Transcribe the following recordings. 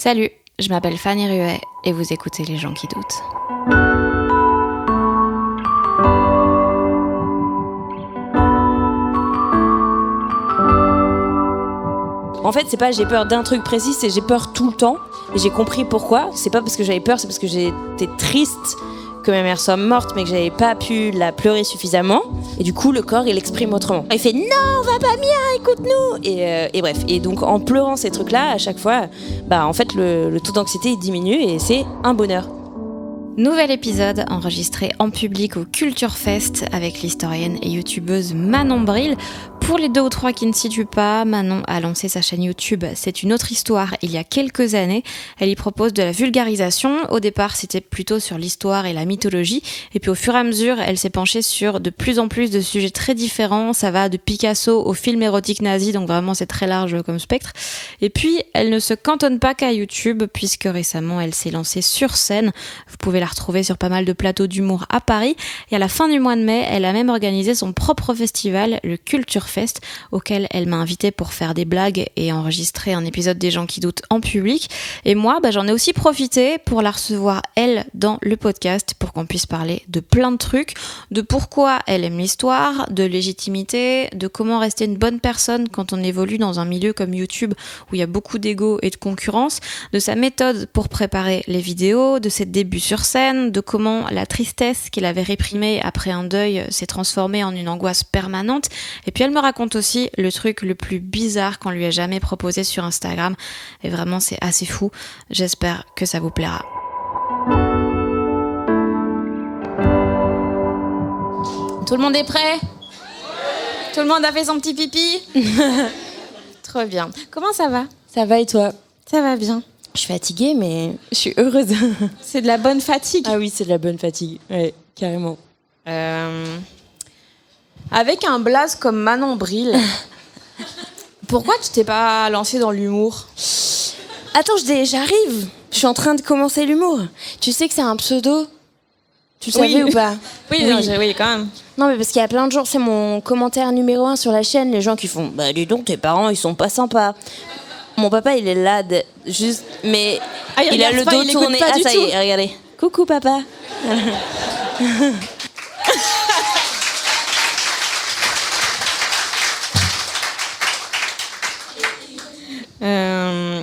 Salut, je m'appelle Fanny Ruet et vous écoutez Les gens qui doutent. En fait, c'est pas j'ai peur d'un truc précis, c'est j'ai peur tout le temps. Et j'ai compris pourquoi. C'est pas parce que j'avais peur, c'est parce que j'étais triste que ma mère soit morte, mais que j'avais pas pu la pleurer suffisamment. Et du coup, le corps, il exprime autrement. Il fait « Non, va pas bien, écoute-nous » et bref. Et donc, en pleurant ces trucs-là, à chaque fois, en fait, le taux d'anxiété, il diminue et c'est un bonheur. Nouvel épisode enregistré en public au Culture Fest avec l'historienne et youtubeuse Manon Bril. Pour les 2 ou 3 qui ne situent pas, Manon a lancé sa chaîne YouTube C'est une autre histoire il y a quelques années. Elle y propose de la vulgarisation. Au départ, c'était plutôt sur l'histoire et la mythologie. Et puis au fur et à mesure, elle s'est penchée sur de plus en plus de sujets très différents. Ça va de Picasso au film érotique nazi, donc vraiment c'est très large comme spectre. Et puis, elle ne se cantonne pas qu'à YouTube, puisque récemment, elle s'est lancée sur scène. Vous pouvez la retrouver sur pas mal de plateaux d'humour à Paris. Et à la fin du mois de mai, elle a même organisé son propre festival, le Culture Fest, auquel elle m'a invitée pour faire des blagues et enregistrer un épisode des gens qui doutent en public. Et moi, j'en ai aussi profité pour la recevoir, elle, dans le podcast, pour qu'on puisse parler de plein de trucs, de pourquoi elle aime l'histoire, de légitimité, de comment rester une bonne personne quand on évolue dans un milieu comme YouTube où il y a beaucoup d'ego et de concurrence, de sa méthode pour préparer les vidéos, de ses débuts sur scène, de comment la tristesse qu'il avait réprimée après un deuil s'est transformée en une angoisse permanente. Et puis elle me raconte aussi le truc le plus bizarre qu'on lui a jamais proposé sur Instagram. Et vraiment, c'est assez fou. J'espère que ça vous plaira. Tout le monde est prêt ? Tout le monde a fait son petit pipi ? Trop bien. Comment ça va ? Ça va et toi ? Ça va bien. Je suis fatiguée, mais je suis heureuse. C'est de la bonne fatigue. Ah oui, c'est de la bonne fatigue. Ouais, carrément. Avec un blaze comme Manon Bril, pourquoi tu t'es pas lancée dans l'humour ? Attends, j'arrive. Je suis en train de commencer l'humour. Tu sais que c'est un pseudo ? Tu le savais ou pas ? Oui, quand même. Non, mais parce qu'il y a plein de gens, c'est mon commentaire numéro 1 sur la chaîne, les gens qui font « Bah dis donc, tes parents, ils sont pas sympas ». Mon papa, il est là, juste, mais il a le dos tourné. Ah, ça y est, regardez. Coucou, papa.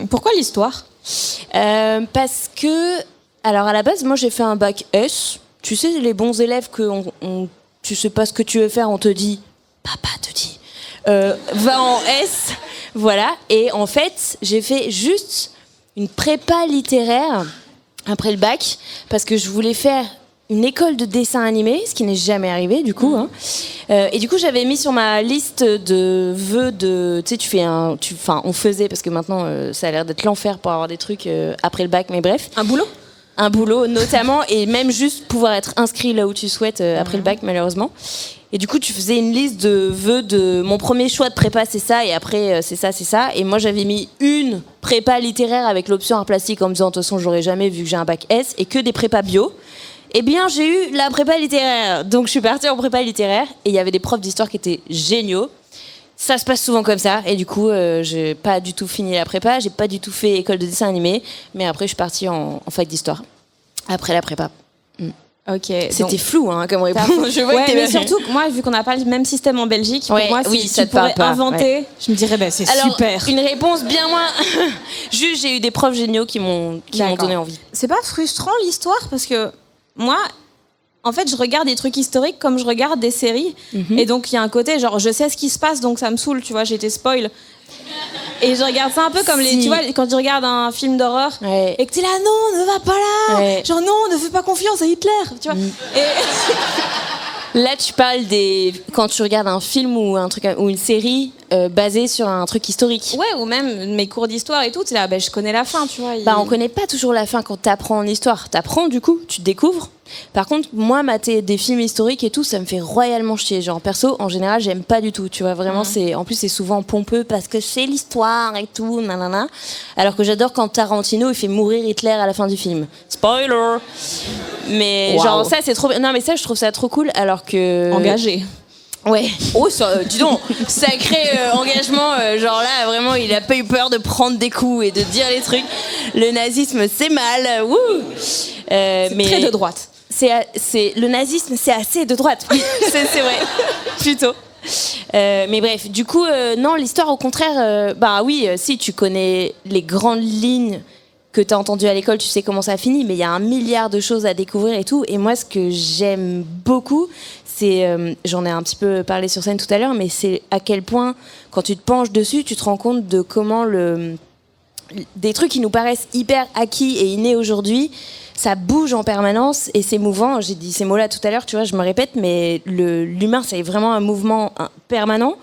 Pourquoi l'histoire ? Parce que, alors à la base, moi j'ai fait un bac S. Tu sais, les bons élèves que tu sais pas ce que tu veux faire, on te dit, papa te dit, va en S. Voilà. Et en fait, j'ai fait juste une prépa littéraire après le bac parce que je voulais faire une école de dessin animé, ce qui n'est jamais arrivé du coup. Et du coup, j'avais mis sur ma liste de vœux de, tu sais, on faisait parce que maintenant ça a l'air d'être l'enfer pour avoir des trucs après le bac, mais bref. Un boulot notamment, et même juste pouvoir être inscrit là où tu souhaites après le bac, malheureusement. Et du coup, tu faisais une liste de vœux de mon premier choix de prépa, c'est ça, et après, c'est ça, c'est ça. Et moi, j'avais mis une prépa littéraire avec l'option art plastique en me disant, de toute façon, j'aurais jamais vu que j'ai un bac S, et que des prépas bio. Eh bien, j'ai eu la prépa littéraire. Donc, je suis partie en prépa littéraire, et il y avait des profs d'histoire qui étaient géniaux. Ça se passe souvent comme ça, et du coup, j'ai pas du tout fini la prépa, j'ai pas du tout fait école de dessin animé, mais après, je suis partie en fac d'histoire, après la prépa. Ok. C'était donc, flou comme réponse. Je vois mais surtout, moi, vu qu'on n'a pas le même système en Belgique, pour moi, si ça tu pourrais inventer, je me dirais, c'est alors, super. Une réponse bien moins... Juste, j'ai eu des profs géniaux qui m'ont donné envie. C'est pas frustrant, l'histoire ? Parce que moi... En fait, je regarde des trucs historiques comme je regarde des séries. Et donc, il y a un côté, genre, je sais ce qui se passe, donc ça me saoule, tu vois, j'ai été spoil. Et je regarde ça un peu comme tu vois, quand tu regardes un film d'horreur et que t'es là, non, ne va pas là. Genre, non, ne fais pas confiance à Hitler, tu vois. Là, tu parles quand tu regardes un film ou un truc ou une série basée sur un truc historique. Ouais, ou même mes cours d'histoire et tout, c'est là, je connais la fin, tu vois. On connaît pas toujours la fin quand t'apprends en histoire. T'apprends, du coup, tu découvres. Par contre, moi, mater des films historiques et tout, ça me fait royalement chier. Genre, perso, en général, j'aime pas du tout. Tu vois, vraiment, en plus, c'est souvent pompeux parce que c'est l'histoire et tout, nanana. Alors que j'adore quand Tarantino, il fait mourir Hitler à la fin du film. Spoiler! Mais genre, ça, c'est trop... Non, mais ça, je trouve ça trop cool, alors que... Engagé. Ouais. Oh, ça, dis donc, sacré engagement. Genre là, vraiment, il a pas eu peur de prendre des coups et de dire les trucs. Le nazisme, c'est mal. Wouh. C'est mais très de droite. Le nazisme, c'est assez de droite. Oui, c'est vrai. Plutôt. Mais bref, du coup, non, l'histoire, au contraire, bah oui, si tu connais les grandes lignes que tu as entendues à l'école, tu sais comment ça finit, mais il y a 1 milliard de choses à découvrir et tout. Et moi, ce que j'aime beaucoup, c'est, j'en ai un petit peu parlé sur scène tout à l'heure, mais c'est à quel point, quand tu te penches dessus, tu te rends compte de comment des trucs qui nous paraissent hyper acquis et innés aujourd'hui, ça bouge en permanence et c'est mouvant. J'ai dit ces mots-là tout à l'heure, tu vois, je me répète, mais l'humain, c'est vraiment un mouvement permanent.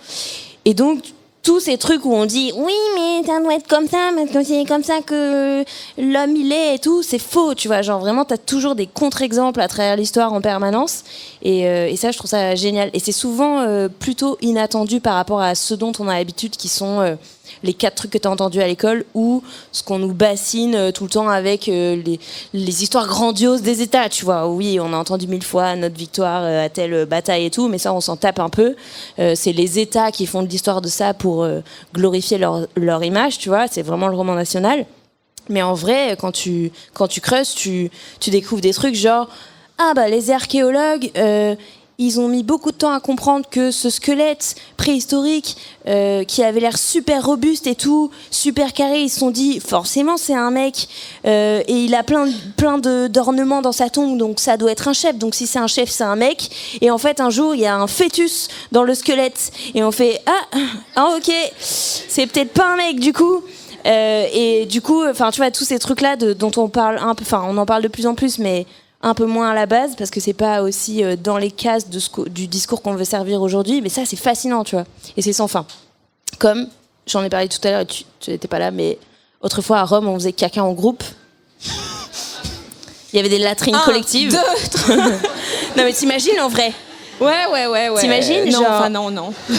Et donc, tous ces trucs où on dit oui, mais ça doit être comme ça, parce que c'est comme ça que l'homme il est et tout, c'est faux, tu vois. Genre vraiment, t'as toujours des contre-exemples à travers l'histoire en permanence. Et ça, je trouve ça génial. Et c'est souvent plutôt inattendu par rapport à ce dont on a l'habitude, qui sont les 4 trucs que tu as entendus à l'école, ou ce qu'on nous bassine tout le temps avec les histoires grandioses des États, tu vois. Oui, on a entendu 1000 fois notre victoire à telle bataille et tout, mais ça, on s'en tape un peu. C'est les États qui font de l'histoire de ça pour glorifier leur image, tu vois. C'est vraiment le roman national. Mais en vrai, quand tu creuses, tu découvres des trucs genre ah bah les archéologues ils ont mis beaucoup de temps à comprendre que ce squelette préhistorique qui avait l'air super robuste et tout, super carré, ils se sont dit forcément c'est un mec et il a plein d'ornements dans sa tombe, donc ça doit être un chef, donc si c'est un chef c'est un mec. Et en fait un jour il y a un fœtus dans le squelette et on fait ah ok, c'est peut-être pas un mec du coup. Et du coup, enfin tu vois, tous ces trucs là dont on parle un peu, enfin on en parle de plus en plus, mais un peu moins à la base parce que c'est pas aussi dans les cases du discours qu'on veut servir aujourd'hui, mais ça c'est fascinant, tu vois, et c'est sans fin. Comme j'en ai parlé tout à l'heure, tu n'étais pas là, mais autrefois à Rome on faisait caca en groupe. Il y avait des latrines collectives. 2, 3. Non mais t'imagines en vrai? Ouais. T'imagines non, genre... enfin non. Ouais.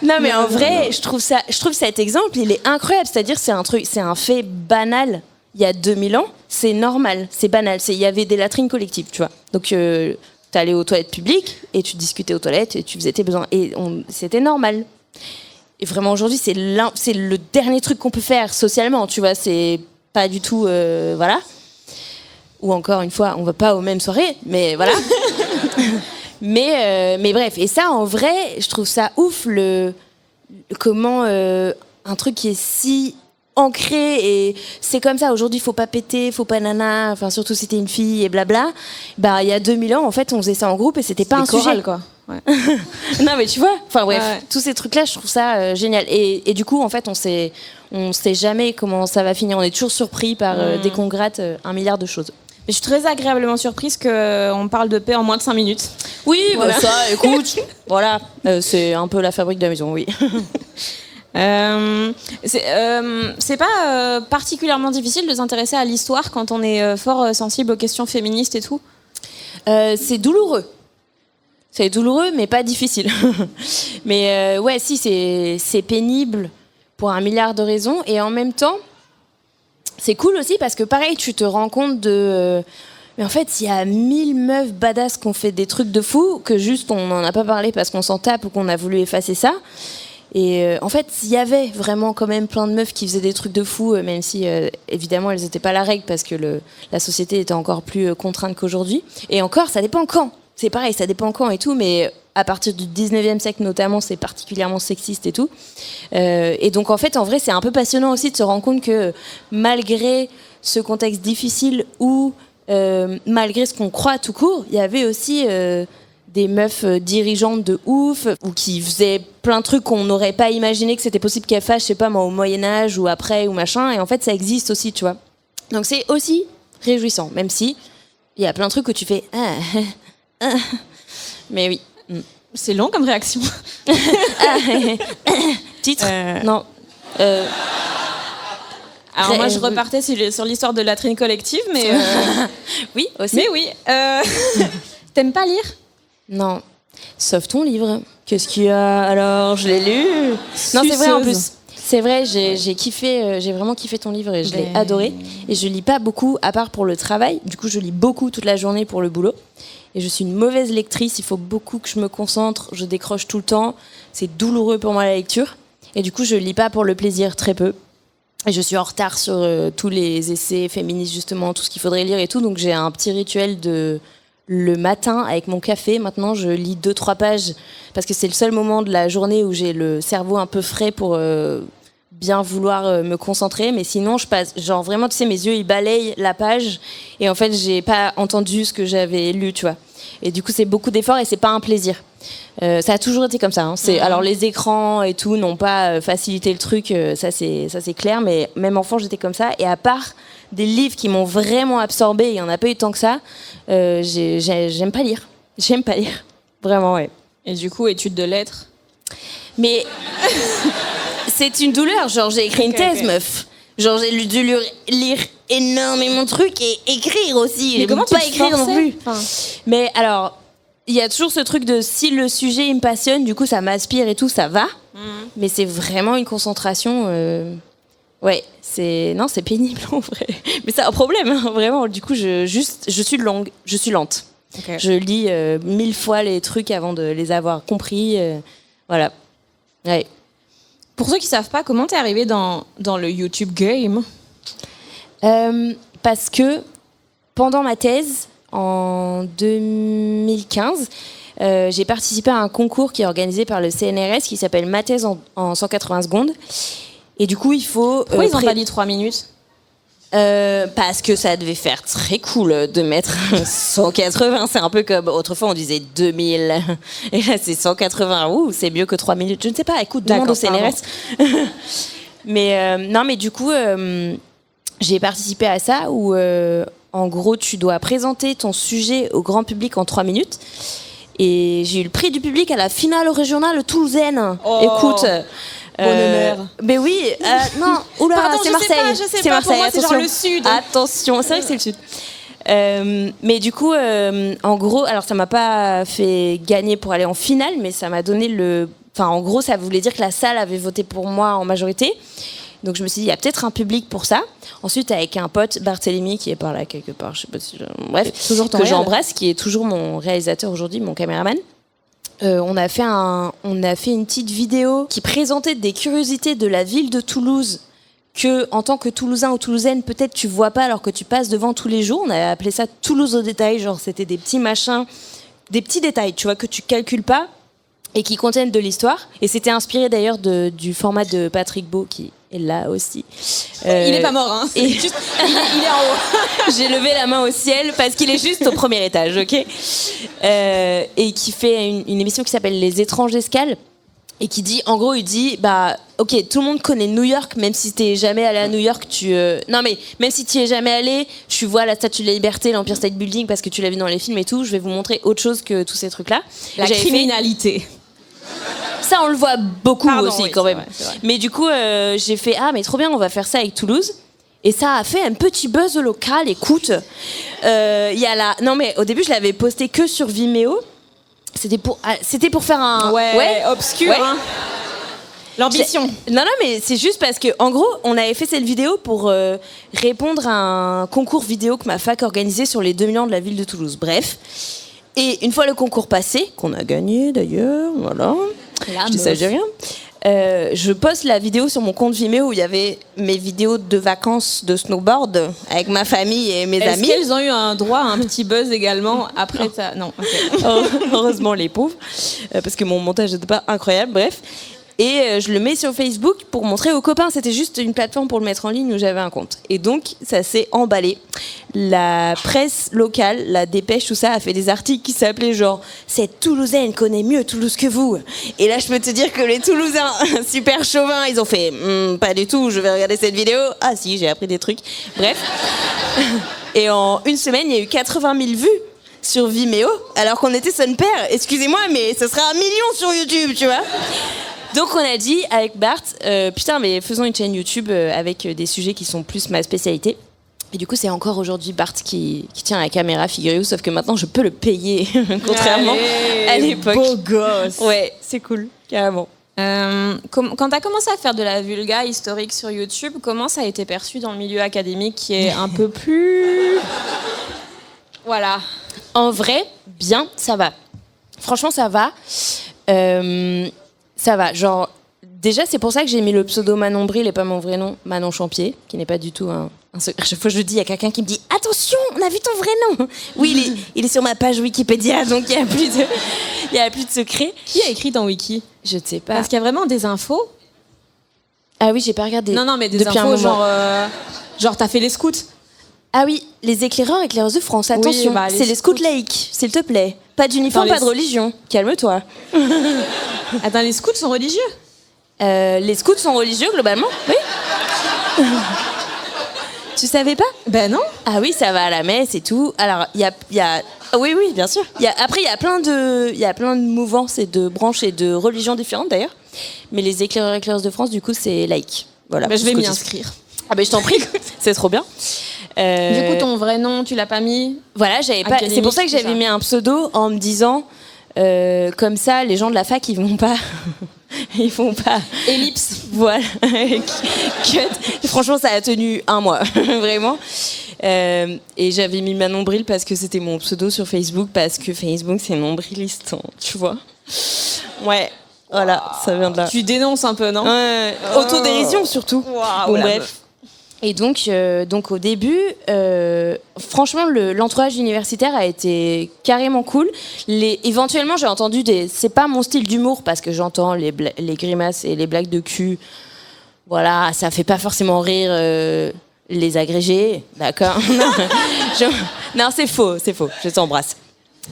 Non mais en vrai, je trouve cet exemple, il est incroyable. C'est-à-dire, c'est un fait banal. Il y a 2000 ans, c'est normal, c'est banal. Il y avait des latrines collectives, tu vois. Donc, t'allais aux toilettes publiques et tu discutais aux toilettes et tu faisais tes besoins. Et c'était normal. Et vraiment, aujourd'hui, c'est le dernier truc qu'on peut faire socialement, tu vois. C'est pas du tout... voilà. Ou encore une fois, on va pas aux mêmes soirées, mais voilà. mais bref, et ça, en vrai, je trouve ça ouf, comment un truc qui est si ancré et c'est comme ça. Aujourd'hui, faut pas péter, faut pas nana, enfin surtout si t'es une fille et blabla. Bah, il y a 2000 ans, en fait, on faisait ça en groupe et c'était pas un sujet, quoi. Ouais. Non, mais tu vois, enfin bref, tous ces trucs-là, je trouve ça génial. Et du coup, en fait, on sait jamais comment ça va finir. On est toujours surpris par dès qu'on gratte 1 milliard de choses. Mais je suis très agréablement surprise qu'on parle de paix en moins de 5 minutes. Oui, voilà. Bah ça, écoute, voilà, c'est un peu la fabrique de la maison, oui. C'est pas particulièrement difficile de s'intéresser à l'histoire quand on est fort sensible aux questions féministes et tout. C'est douloureux. C'est douloureux, mais pas difficile. Mais ouais, si, c'est pénible pour 1 milliard de raisons. Et en même temps, c'est cool aussi parce que pareil, tu te rends compte mais en fait, il y a 1000 meufs badass qui ont fait des trucs de fou, que juste on n'en a pas parlé parce qu'on s'en tape ou qu'on a voulu effacer ça. Et en fait, il y avait vraiment quand même plein de meufs qui faisaient des trucs de fou, même si évidemment elles n'étaient pas la règle parce que la société était encore plus contrainte qu'aujourd'hui. Et encore, ça dépend quand. C'est pareil, ça dépend quand et tout, mais à partir du 19e siècle notamment, c'est particulièrement sexiste et tout. Et donc en fait, en vrai, c'est un peu passionnant aussi de se rendre compte que malgré ce contexte difficile ou malgré ce qu'on croit tout court, il y avait aussi des meufs dirigeantes de ouf ou qui faisaient plein de trucs qu'on n'aurait pas imaginé que c'était possible qu'elles fassent, je sais pas moi, au Moyen-Âge ou après ou machin. Et en fait, ça existe aussi, tu vois. Donc c'est aussi réjouissant, même si il y a plein de trucs où tu fais... Mais oui. C'est long comme réaction. Titre Non. Alors moi, je repartais sur l'histoire de latrine collective, mais... Oui, aussi. Mais oui. T'aimes pas lire ? Non. Sauf ton livre. Qu'est-ce qu'il y a alors ? Je l'ai lu. Non, c'est vrai en plus. C'est vrai, j'ai kiffé, j'ai vraiment kiffé ton livre et je l'ai adoré. Et je lis pas beaucoup, à part pour le travail. Du coup, je lis beaucoup toute la journée pour le boulot. Et je suis une mauvaise lectrice, il faut beaucoup que je me concentre, je décroche tout le temps. C'est douloureux pour moi la lecture. Et du coup, je lis pas pour le plaisir, très peu. Et je suis en retard sur tous les essais féministes, justement, tout ce qu'il faudrait lire et tout. Donc j'ai un petit rituel de... Le matin, avec mon café, maintenant, je lis 2-3 pages parce que c'est le seul moment de la journée où j'ai le cerveau un peu frais pour bien vouloir me concentrer. Mais sinon, je passe, genre vraiment, tu sais, mes yeux, ils balayent la page et en fait, j'ai pas entendu ce que j'avais lu, tu vois. Et du coup, c'est beaucoup d'efforts et c'est pas un plaisir. Ça a toujours été comme ça. Hein. Alors, les écrans et tout n'ont pas facilité le truc, ça c'est clair. Mais même enfant, j'étais comme ça. Et à part des livres qui m'ont vraiment absorbée, il y en a pas eu tant que ça. J'aime pas lire. J'aime pas lire. Vraiment, ouais. Et du coup, études de lettres. Mais c'est une douleur. Genre, j'ai écrit une thèse, meuf. Genre, j'ai dû lire énormément de trucs et écrire aussi. Mais comment tu pas écrire non plus. Enfin... Mais alors, il y a toujours ce truc de si le sujet il me passionne, du coup, ça m'aspire et tout, ça va. Mais c'est vraiment une concentration. Ouais, c'est pénible en vrai. Mais c'est un problème, hein, vraiment. Du coup, je suis longue, je suis lente. Okay. Je lis 1000 fois les trucs avant de les avoir compris. Voilà. Ouais. Pour ceux qui savent pas, comment t'es arrivée dans le YouTube game ? Parce que pendant ma thèse, en 2015, j'ai participé à un concours qui est organisé par le CNRS qui s'appelle Ma thèse en 180 secondes. Et du coup, il faut... Pourquoi ils n'ont pas dit 3 minutes ? Parce que ça devait faire très cool de mettre 180. C'est un peu comme autrefois on disait 2000. Et là, c'est 180. Ouh, c'est mieux que 3 minutes. Je ne sais pas, écoute, demande au CNRS. Mais non, mais du coup, j'ai participé à ça où, en gros, tu dois présenter ton sujet au grand public en 3 minutes. Et j'ai eu le prix du public à la finale régionale toulousaine. Oh. Écoute... Bon honneur. Mais oui, non, oula, pardon, c'est Marseille. Je sais pas, Marseille, pour moi, c'est genre le sud. Attention, c'est vrai que c'est le sud. Mais du coup, en gros, alors ça m'a pas fait gagner pour aller en finale, mais ça m'a donné Enfin, en gros, ça voulait dire que la salle avait voté pour moi en majorité. Donc je me suis dit, il y a peut-être un public pour ça. Ensuite, avec un pote, Barthélemy, qui est par là quelque part, je sais pas si... Bref, que j'embrasse, qui est toujours mon réalisateur aujourd'hui, mon caméraman. On a fait une petite vidéo qui présentait des curiosités de la ville de Toulouse que, en tant que Toulousain ou Toulousaine, peut-être tu vois pas alors que tu passes devant tous les jours. On a appelé ça Toulouse au détail, genre c'était des petits machins, des petits détails, tu vois, que tu calcules pas et qui contiennent de l'histoire. Et c'était inspiré d'ailleurs du format de Patrick Beau qui est là aussi. Il est pas mort, hein. Il est en haut. J'ai levé la main au ciel parce qu'il est juste au premier étage, ok. Et qui fait une émission qui s'appelle Les Étranges Escales et qui dit, en gros, il dit, bah, ok, tout le monde connaît New York, même si t'es jamais allé à New York, non mais même si tu es jamais allé, tu vois la Statue de la Liberté, l'Empire State Building parce que tu l'as vu dans les films et tout. Je vais vous montrer autre chose que tous ces trucs-là. La criminalité. Ça, on le voit beaucoup aussi, oui, quand même. C'est vrai. Mais du coup, j'ai fait, mais trop bien, on va faire ça avec Toulouse. Et ça a fait un petit buzz local. Écoute, non mais au début, je l'avais posté que sur Vimeo. C'était pour faire un... Ouais, obscur, hein. L'ambition. Non, mais c'est juste parce que, en gros, on avait fait cette vidéo pour répondre à un concours vidéo que ma fac organisait sur les 2 millions de la ville de Toulouse. Bref. Et une fois le concours passé, qu'on a gagné d'ailleurs, voilà, je dis ça, je dis rien, je poste la vidéo sur mon compte Vimeo où il y avait mes vidéos de vacances de snowboard avec ma famille et mes amis. Est-ce qu'elles ont eu un droit à un petit buzz également après ça ? Non, ok. Heureusement les pauvres, parce que mon montage n'était pas incroyable, bref. Et je le mets sur Facebook pour montrer aux copains. C'était juste une plateforme pour le mettre en ligne où j'avais un compte. Et donc, ça s'est emballé. La presse locale, la Dépêche, tout ça, a fait des articles qui s'appelaient genre « Cette Toulousaine connaît mieux Toulouse que vous ». Et là, je peux te dire que les Toulousains, super chauvins, ils ont fait « Pas du tout, je vais regarder cette vidéo. Ah si, j'ai appris des trucs. » Bref. Et en une semaine, il y a eu 80 000 vues sur Vimeo, alors qu'on était son père. Excusez-moi, mais ce sera 1 million sur YouTube, tu vois. Donc on a dit avec Bart, putain mais faisons une chaîne YouTube avec des sujets qui sont plus ma spécialité. Et du coup c'est encore aujourd'hui Bart qui tient la caméra, figurez-vous, sauf que maintenant je peux le payer, contrairement à l'époque. Beau gosse. Ouais, c'est cool, carrément. Quand tu as commencé à faire de la vulga historique sur YouTube, comment ça a été perçu dans le milieu académique qui est un peu plus... Voilà. En vrai, bien, ça va. Franchement, ça va. Ça va. Genre, déjà, c'est pour ça que j'ai mis le pseudo Manon Bril et pas mon vrai nom, Manon Champier, qui n'est pas du tout un secret. À chaque fois que je le dis, il y a quelqu'un qui me dit « Attention, on a vu ton vrai nom !» Oui, il est sur ma page Wikipédia, donc il n'y a plus de secret. Qui a écrit dans Wiki ? Je ne sais pas. Parce qu'il y a vraiment des infos. Ah oui, j'ai pas regardé. Non, mais des depuis infos genre t'as fait les scouts. Ah oui, les éclaireurs, éclaireuses de France, attention, Oui, c'est les scouts laïcs, s'il te plaît. Pas d'uniforme, pas de religion. Calme-toi. Attends, les scouts sont religieux ? Les scouts sont religieux, globalement, oui. Tu savais pas ? Ben non. Ah oui, ça va à la messe et tout. Alors, il y a... Oui, bien sûr. Après, il y a plein de mouvances et de branches et de religions différentes, d'ailleurs. Mais les éclaireurs et éclaireuses de France, du coup, c'est laïque. Voilà. Je vais m'y inscrire. Ah ben, je t'en prie, c'est trop bien. Du coup, ton vrai nom, tu l'as pas mis ? Voilà, j'avais pas. C'est pour ça que j'avais mis un pseudo en me disant, comme ça, les gens de la fac, ils vont pas. Ellipse. Voilà. Cut. Franchement, ça a tenu 1 mois, vraiment. Et j'avais mis Manon Bril parce que c'était mon pseudo sur Facebook, parce que Facebook, c'est nombriliste, hein, tu vois. Ouais. Voilà, ça vient de là. Tu dénonces un peu, non ? Ouais. Autodérision surtout. Wow, bon, bref. Et donc au début, franchement, l'entourage universitaire a été carrément cool. Éventuellement, j'ai entendu c'est pas mon style d'humour parce que j'entends les grimaces et les blagues de cul. Voilà, ça fait pas forcément rire les agrégés, d'accord. Non, c'est faux, je t'embrasse.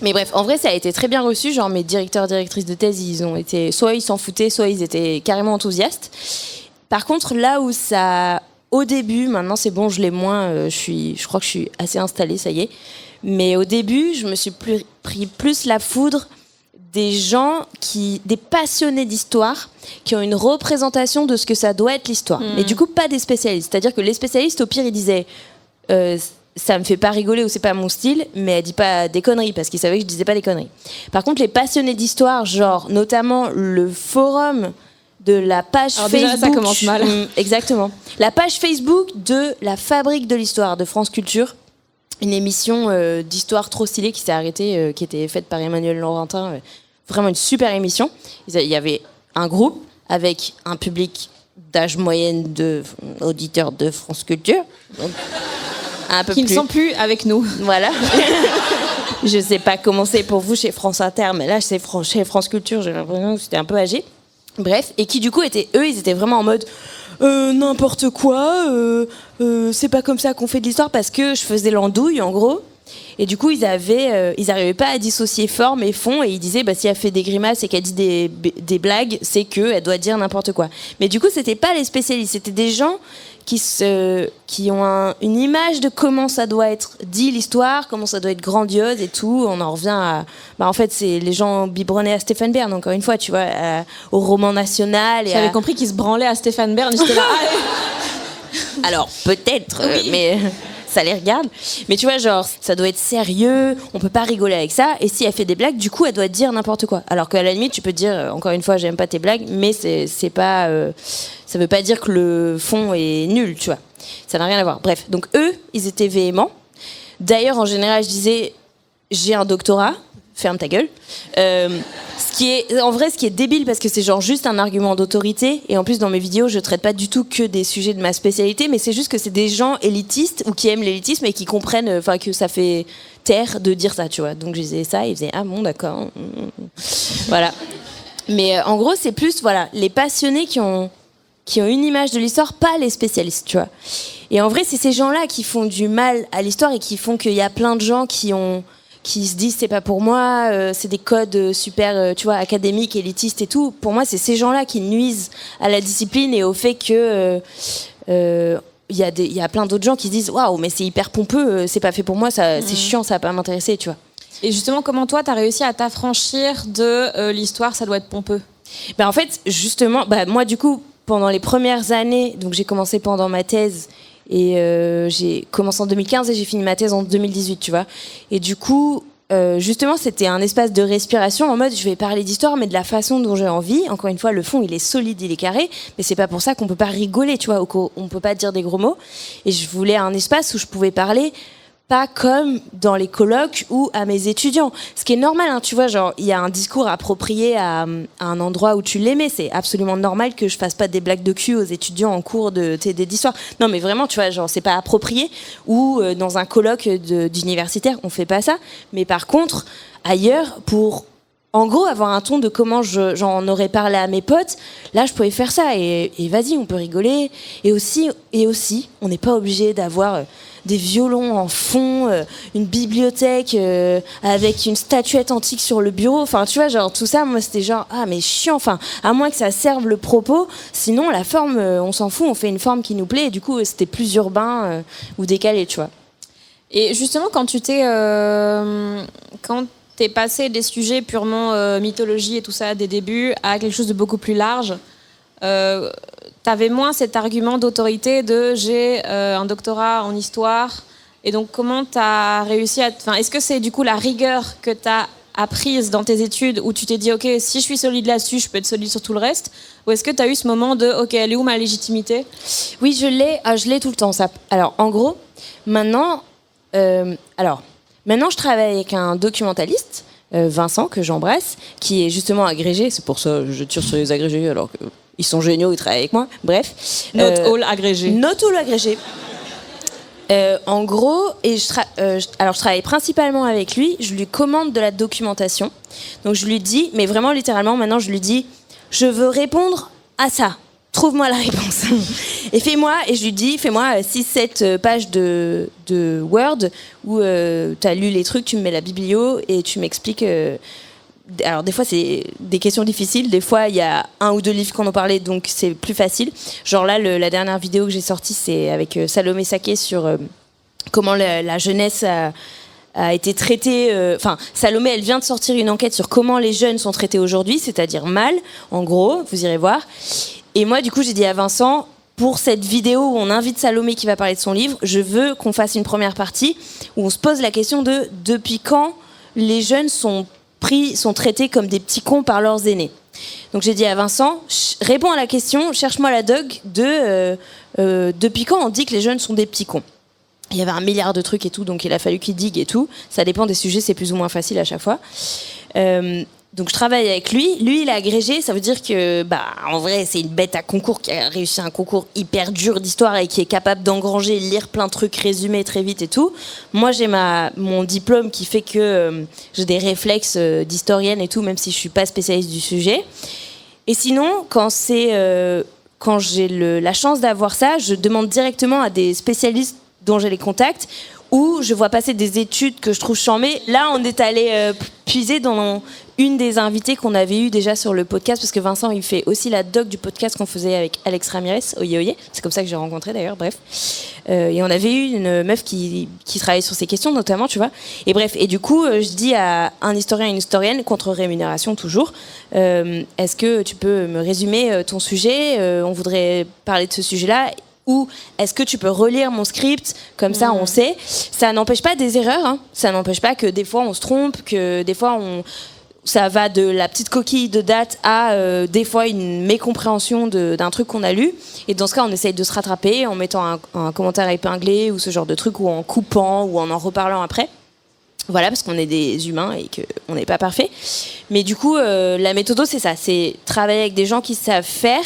Mais bref, en vrai, ça a été très bien reçu. Genre, mes directeurs, directrices de thèse, soit ils s'en foutaient, soit ils étaient carrément enthousiastes. Par contre, là où ça... Au début, maintenant c'est bon, je l'ai moins, je crois que je suis assez installée, ça y est. Mais au début, je me suis pris plus la foudre des passionnés d'histoire, qui ont une représentation de ce que ça doit être l'histoire. Mais du coup, pas des spécialistes. C'est-à-dire que les spécialistes, au pire, ils disaient ça me fait pas rigoler ou c'est pas mon style, mais elle dit pas des conneries, parce qu'ils savaient que je disais pas des conneries. Par contre, les passionnés d'histoire, genre notamment le forum de la page Facebook. Déjà, ça commence mal. Exactement. La page Facebook de la Fabrique de l'Histoire de France Culture, une émission d'histoire trop stylée qui s'est arrêtée, qui était faite par Emmanuel Laurentin. Vraiment une super émission. Il y avait un groupe avec un public d'âge moyenne d'auditeurs de France Culture. Donc, un peu qui plus. Ne sont plus avec nous. Voilà. Je sais pas comment c'est pour vous chez France Inter, mais là, chez France Culture, j'ai l'impression que c'était un peu âgé. Bref, et qui du coup ils étaient vraiment en mode n'importe quoi, c'est pas comme ça qu'on fait de l'histoire, parce que je faisais l'andouille en gros. Et du coup ils arrivaient pas à dissocier forme et fond, et ils disaient si elle fait des grimaces et qu'elle dit des blagues, c'est qu'elle doit dire n'importe quoi. Mais du coup c'était pas les spécialistes, c'était des gens qui ont une image de comment ça doit être dit l'histoire, comment ça doit être grandiose et tout. On en revient à... en fait, c'est les gens biberonnés à Stéphane Bern, encore une fois, tu vois, au roman national. J'avais compris qu'ils se branlaient à Stéphane Bern, j'étais là... Alors, peut-être, oui. mais... ça les regarde. Mais tu vois, genre, ça doit être sérieux, on peut pas rigoler avec ça. Et si elle fait des blagues, du coup, elle doit dire n'importe quoi. Alors qu'à la limite, tu peux dire, encore une fois, j'aime pas tes blagues, mais c'est pas... ça veut pas dire que le fond est nul, tu vois. Ça n'a rien à voir. Bref, donc eux, ils étaient véhéments. D'ailleurs, en général, je disais, j'ai un doctorat, ferme ta gueule. Ce qui est débile, parce que c'est genre juste un argument d'autorité. Et en plus, dans mes vidéos, je traite pas du tout que des sujets de ma spécialité, mais c'est juste que c'est des gens élitistes ou qui aiment l'élitisme et qui comprennent, que ça fait taire de dire ça, tu vois. Donc je disais ça, ils faisaient ah bon, d'accord. Voilà. Mais en gros, c'est plus les passionnés qui ont une image de l'histoire, pas les spécialistes, tu vois. Et en vrai, c'est ces gens-là qui font du mal à l'histoire et qui font qu'il y a plein de gens qui se disent c'est pas pour moi, c'est des codes super, tu vois, académiques, élitistes et tout. Pour moi, c'est ces gens-là qui nuisent à la discipline et au fait que il y a plein d'autres gens qui se disent waouh, mais c'est hyper pompeux, c'est pas fait pour moi, ça, c'est chiant, ça va pas m'intéresser, tu vois. Et justement, comment toi, t'as réussi à t'affranchir de l'histoire, ça doit être pompeux? En fait, justement, moi, du coup, pendant les premières années, donc j'ai commencé pendant ma thèse, et j'ai commencé en 2015 et j'ai fini ma thèse en 2018, tu vois. Et du coup, justement, c'était un espace de respiration en mode je vais parler d'histoire, mais de la façon dont j'ai envie. Encore une fois, le fond, il est solide, il est carré, mais c'est pas pour ça qu'on peut pas rigoler, tu vois, ou qu'on peut pas dire des gros mots. Et je voulais un espace où je pouvais parler pas comme dans les colloques ou à mes étudiants. Ce qui est normal, hein, tu vois, genre, il y a un discours approprié à un endroit où tu l'aimais. C'est absolument normal que je fasse pas des blagues de cul aux étudiants en cours de TD d'histoire. Non, mais vraiment, tu vois, genre, c'est pas approprié. Ou dans un colloque d'universitaire, on fait pas ça. Mais par contre, ailleurs, pour en gros avoir un ton de comment j'en aurais parlé à mes potes, là, je pouvais faire ça. Et vas-y, on peut rigoler. Et aussi on n'est pas obligé d'avoir des violons en fond, une bibliothèque avec une statuette antique sur le bureau. Enfin, tu vois, genre tout ça, moi, c'était genre mais chiant. Enfin, à moins que ça serve le propos. Sinon, la forme, on s'en fout. On fait une forme qui nous plaît. Et du coup, c'était plus urbain ou décalé, tu vois. Et justement, quand t'es passé des sujets purement mythologie et tout ça des débuts à quelque chose de beaucoup plus large, t'avais moins cet argument d'autorité de j'ai un doctorat en histoire, et donc comment t'as réussi à... Enfin, est-ce que c'est du coup la rigueur que t'as apprise dans tes études où tu t'es dit ok, si je suis solide là-dessus, je peux être solide sur tout le reste, ou est-ce que t'as eu ce moment de ok, elle est où ma légitimité? Oui, je l'ai tout le temps, ça. Alors, en gros, maintenant, je travaille avec un documentaliste, Vincent, que j'embrasse, qui est justement agrégé. C'est pour ça que je tire sur les agrégés, alors qu'ils sont géniaux, ils travaillent avec moi. Bref. Not all agrégé. Not all agrégé. En gros, je travaille principalement avec lui. Je lui commande de la documentation. Donc je lui dis, mais vraiment littéralement, maintenant je lui dis, je veux répondre à ça. Trouve-moi la réponse. Et je lui dis, fais-moi 6-7 pages de Word où tu as lu les trucs, tu me mets la biblio et tu m'expliques. Alors, des fois, c'est des questions difficiles. Des fois, il y a 1 ou 2 livres qu'on en parlait, donc c'est plus facile. Genre là, la dernière vidéo que j'ai sortie, c'est avec Salomé Saké sur comment la jeunesse a été traitée. Salomé, elle vient de sortir une enquête sur comment les jeunes sont traités aujourd'hui, c'est-à-dire mal, en gros, vous irez voir. Et moi, du coup, j'ai dit à Vincent, pour cette vidéo où on invite Salomé qui va parler de son livre, je veux qu'on fasse une première partie où on se pose la question de depuis quand les jeunes sont traités comme des petits cons par leurs aînés. Donc j'ai dit à Vincent, réponds à la question, cherche-moi la doc de depuis quand on dit que les jeunes sont des petits cons. Il y avait 1 milliard de trucs et tout, donc il a fallu qu'il digue et tout. Ça dépend des sujets, c'est plus ou moins facile à chaque fois. Donc je travaille avec lui. Lui, il est agrégé, ça veut dire que, en vrai, c'est une bête à concours qui a réussi un concours hyper dur d'histoire et qui est capable d'engranger, lire plein de trucs, résumer très vite et tout. Moi, j'ai mon diplôme qui fait que j'ai des réflexes d'historienne et tout, même si je suis pas spécialiste du sujet. Et sinon, quand j'ai la chance d'avoir ça, je demande directement à des spécialistes dont j'ai les contacts, où je vois passer des études que je trouve charmées. Là, on est allé puiser dans une des invitées qu'on avait eues déjà sur le podcast, parce que Vincent, il fait aussi la doc du podcast qu'on faisait avec Alex Ramirez, Oye Oye. C'est comme ça que j'ai rencontré d'ailleurs, bref. Et on avait eu une meuf qui travaillait sur ces questions, notamment, tu vois. Et bref, et du coup, je dis à un historien et une historienne, contre rémunération toujours, est-ce que tu peux me résumer ton sujet? On voudrait parler de ce sujet-là. Ou est-ce que tu peux relire mon script, comme ça on sait. Ça n'empêche pas des erreurs, hein. Ça n'empêche pas que des fois on se trompe, que des fois ça va de la petite coquille de date à des fois une mécompréhension d'un truc qu'on a lu. Et dans ce cas, on essaye de se rattraper en mettant un commentaire épinglé ou ce genre de truc, ou en coupant ou en reparlant après. Voilà, parce qu'on est des humains et qu'on n'est pas parfait. Mais du coup, la méthode, c'est ça, c'est travailler avec des gens qui savent faire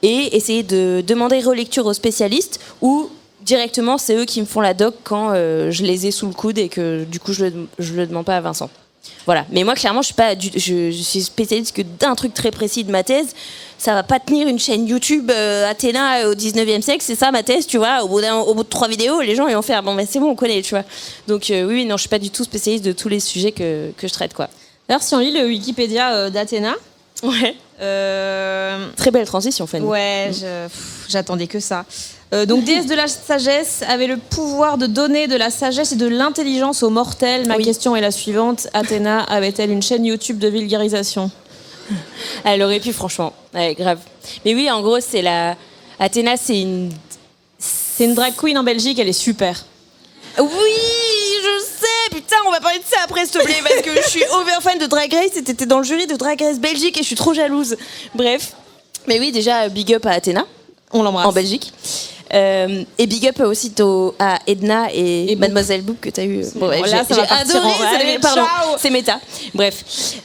et essayer de demander relecture aux spécialistes, ou directement c'est eux qui me font la doc quand je les ai sous le coude et que du coup je le demande pas à Vincent. Voilà. Mais moi clairement je suis spécialiste que d'un truc très précis de ma thèse. Ça va pas tenir une chaîne YouTube Athéna au 19e siècle, c'est ça ma thèse, tu vois. Au bout de 3 vidéos, les gens ils vont faire bon mais c'est bon, on connaît, tu vois. Donc oui, non, je suis pas du tout spécialiste de tous les sujets que je traite, quoi. D'ailleurs, si on lit le Wikipédia d'Athéna, ouais. Très belle transition, Fanny. Ouais, j'attendais que ça. Donc, déesse de la sagesse avait le pouvoir de donner de la sagesse et de l'intelligence aux mortels. Ma question est la suivante. Athéna avait-elle une chaîne YouTube de vulgarisation? Elle aurait pu, franchement. Ouais, grave. Mais oui, en gros, Athéna, c'est une drag queen en Belgique, elle est super. Oui, je sais, putain, on va parler de ça après, s'il te plaît, parce que je suis over fan de Drag Race et t'étais dans le jury de Drag Race Belgique et je suis trop jalouse. Bref. Mais oui, déjà, big up à Athéna. On l'embrasse. En Belgique. Et big up aussi à Edna et Mademoiselle Boop que t'as eu. Bon, là, j'ai adoré. Pardon, c'est méta. Bref.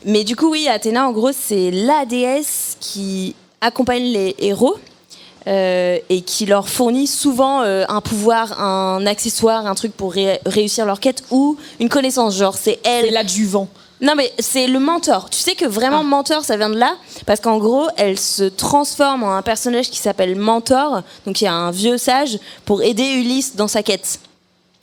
Mais du coup, oui, Athéna, en gros, c'est la déesse qui accompagne les héros. Et qui leur fournit souvent un pouvoir, un accessoire, un truc pour réussir leur quête ou une connaissance. Genre, c'est elle. C'est l'adjuvant. Non, mais c'est le mentor. Tu sais que vraiment, mentor, ça vient de là. Parce qu'en gros, elle se transforme en un personnage qui s'appelle Mentor. Donc, il y a un vieux sage pour aider Ulysse dans sa quête.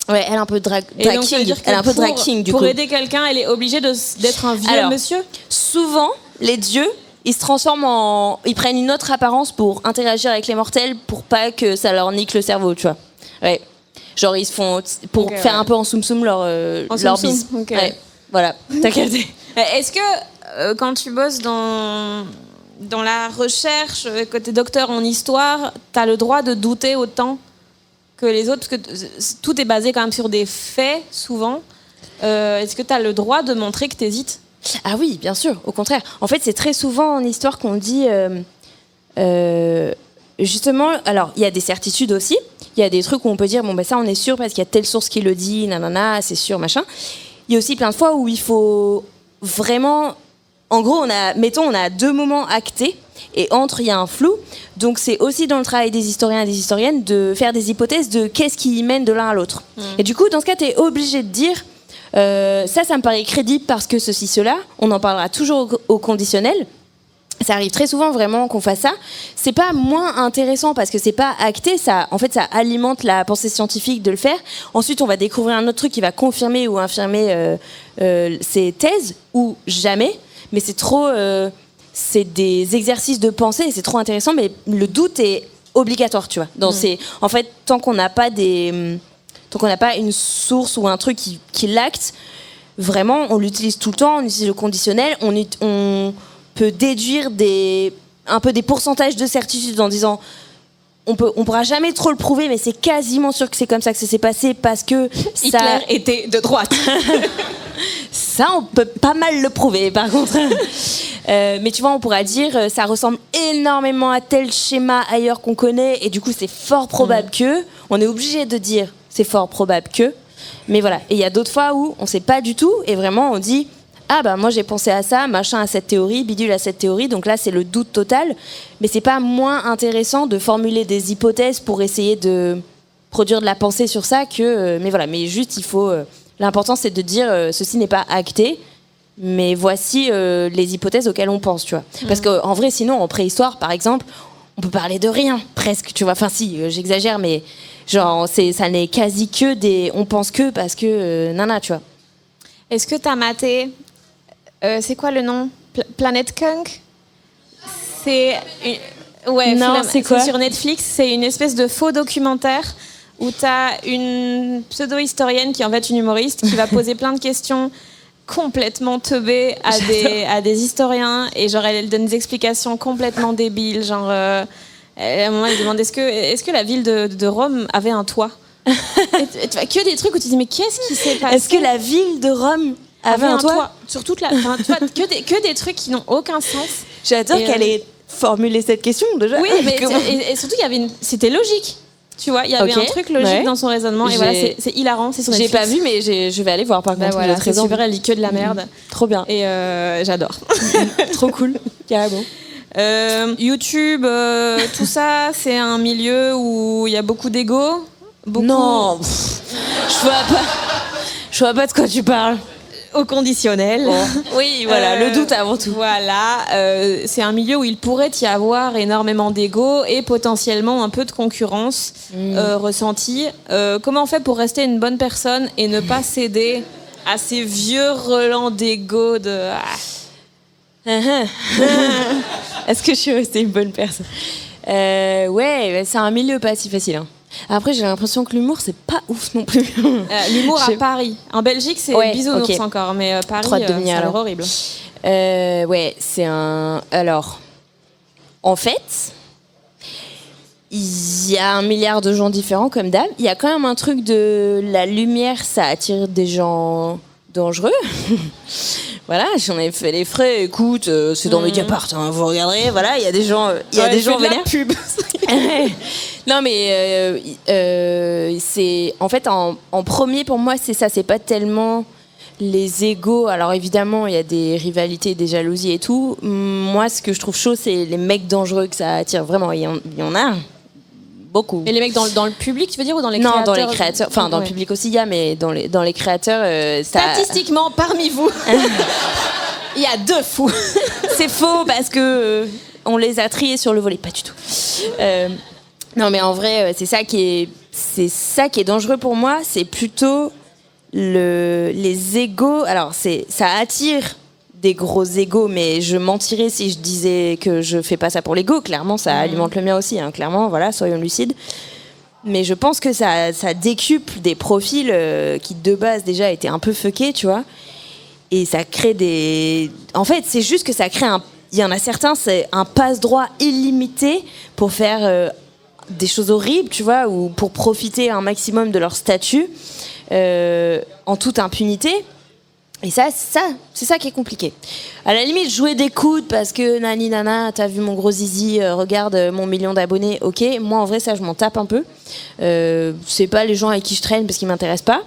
Ouais, elle est un peu drag king. Elle est un peu drag king, du coup. Pour aider quelqu'un, elle est obligée d'être un vieux monsieur. Souvent, les dieux, ils se transforment ils prennent une autre apparence pour interagir avec les mortels pour pas que ça leur nique le cerveau, tu vois. Ouais. Genre, ils se font. Pour faire un peu en soum-soum leur bise. Okay. Ouais. Voilà, t'as capté. Est-ce que quand tu bosses dans la recherche, que t'es docteur en histoire, t'as le droit de douter autant que les autres, parce que tout est basé quand même sur des faits, souvent. Est-ce que t'as le droit de montrer que t'hésites ? Ah oui, bien sûr, au contraire. En fait, c'est très souvent en histoire qu'on dit... justement, alors, il y a des certitudes aussi. Il y a des trucs où on peut dire, bon, ben ça, on est sûr parce qu'il y a telle source qui le dit, nanana, c'est sûr, machin. Il y a aussi plein de fois où il faut vraiment... En gros, on a 2 moments actés et entre, il y a un flou. Donc, c'est aussi dans le travail des historiens et des historiennes de faire des hypothèses de qu'est-ce qui mène de l'un à l'autre. Et du coup, dans ce cas, tu es obligé de dire ça me paraît crédible parce que ceci, cela. On en parlera toujours au conditionnel. Ça arrive très souvent vraiment qu'on fasse ça. C'est pas moins intéressant parce que c'est pas acté. En fait, ça alimente la pensée scientifique de le faire. Ensuite, on va découvrir un autre truc qui va confirmer ou infirmer ces thèses ou jamais. Mais c'est trop, c'est des exercices de pensée et c'est trop intéressant. Mais le doute est obligatoire, tu vois. En fait, tant qu'on n'a pas une source ou un truc qui l'acte, vraiment, on l'utilise tout le temps. On utilise le conditionnel. On peut déduire un peu des pourcentages de certitude en disant on pourra jamais trop le prouver, mais c'est quasiment sûr que c'est comme ça que ça s'est passé parce que Hitler était de droite. Ça, on peut pas mal le prouver, par contre. Mais tu vois, on pourra dire ça ressemble énormément à tel schéma ailleurs qu'on connaît, et du coup, c'est fort probable que. On est obligé de dire c'est fort probable que. Mais voilà. Et il y a d'autres fois où on sait pas du tout, et vraiment, on dit ah bah moi j'ai pensé à ça, machin à cette théorie, bidule à cette théorie, donc là c'est le doute total. Mais c'est pas moins intéressant de formuler des hypothèses pour essayer de produire de la pensée sur ça que. Mais voilà, mais juste il faut. L'important c'est de dire ceci n'est pas acté, mais voici les hypothèses auxquelles on pense, tu vois. Parce qu'en vrai, sinon en préhistoire par exemple, on peut parler de rien presque, tu vois. Enfin si, j'exagère, mais genre ça n'est quasi que des. On pense que parce que nana, tu vois. Est-ce que t'as maté c'est quoi le nom? Planet Kunk? C'est c'est quoi? Sur Netflix, c'est une espèce de faux documentaire où t'as une pseudo-historienne qui est en fait une humoriste qui va poser plein de questions complètement teubées à des historiens, et genre elle donne des explications complètement débiles, genre à un moment elle demande est-ce que la ville de Rome avait un toit? Et tu vois que des trucs où tu te dis mais qu'est-ce qui s'est passé? Est-ce que la ville de Rome avait un toit? Sur toute la, tu vois, que des trucs qui n'ont aucun sens. J'adore qu'elle ait formulé cette question déjà. Oui, mais et surtout c'était logique. Tu vois, il y avait un truc logique dans son raisonnement, et voilà, c'est hilarant. C'est sur Netflix. J'ai pas vu, mais je vais aller voir par contre. Voilà, c'est super, elle lit que de la merde. Trop bien. Et j'adore. Trop cool. Carrément. YouTube, tout ça, c'est un milieu où il y a beaucoup d'ego. Non, je vois pas de quoi tu parles. Au conditionnel. Bon. Oui, voilà, le doute avant tout. Voilà, c'est un milieu où il pourrait y avoir énormément d'ego et potentiellement un peu de concurrence ressentie. Comment on fait pour rester une bonne personne et ne pas céder à ces vieux relents d'ego de... Est-ce que je suis restée une bonne personne? Ouais, c'est un milieu pas si facile. Hein. Après, j'ai l'impression que l'humour, c'est pas ouf non plus. L'humour à Paris. En Belgique, c'est bisounours encore, mais Paris, ça a l'air horrible. Ouais, c'est un... Alors, en fait, il y a 1 milliard de gens différents comme d'hab. Il y a quand même un truc de la lumière, ça attire des gens dangereux. Voilà, j'en ai fait les frais. Écoute, c'est dans Mediapart, hein, vous regarderez. Voilà, il y a des gens, vénères. Pub. Non, mais c'est en fait en premier pour moi, c'est ça. C'est pas tellement les égos. Alors évidemment, il y a des rivalités, des jalousies et tout. Moi, ce que je trouve chaud, c'est les mecs dangereux que ça attire. Vraiment, il y en a. Beaucoup. Et les mecs dans le public, tu veux dire, ou dans les créateurs? Non, dans les créateurs. Enfin, dans le public aussi, il y a, mais dans les créateurs, ça... Statistiquement, parmi vous, il y a 2 fous. C'est faux parce que on les a triés sur le volet. Pas du tout. Non, mais en vrai, c'est ça qui est dangereux pour moi. C'est plutôt les égos. Alors, ça attire des gros égos, mais je mentirais si je disais que je fais pas ça pour l'ego. Clairement, ça alimente le mien aussi. Hein. Clairement, voilà, soyons lucides. Mais je pense que ça décuple des profils qui de base déjà étaient un peu fuckés, tu vois. Et ça crée des... En fait, c'est juste que ça crée il y en a certains, c'est un passe-droit illimité pour faire des choses horribles, tu vois, ou pour profiter un maximum de leur statut en toute impunité. Et ça, c'est ça qui est compliqué. À la limite, jouer des coudes parce que nani nana, t'as vu mon gros zizi, regarde mon 1 million d'abonnés, ok. Moi, en vrai, ça, je m'en tape un peu. C'est pas les gens avec qui je traîne parce qu'ils m'intéressent pas.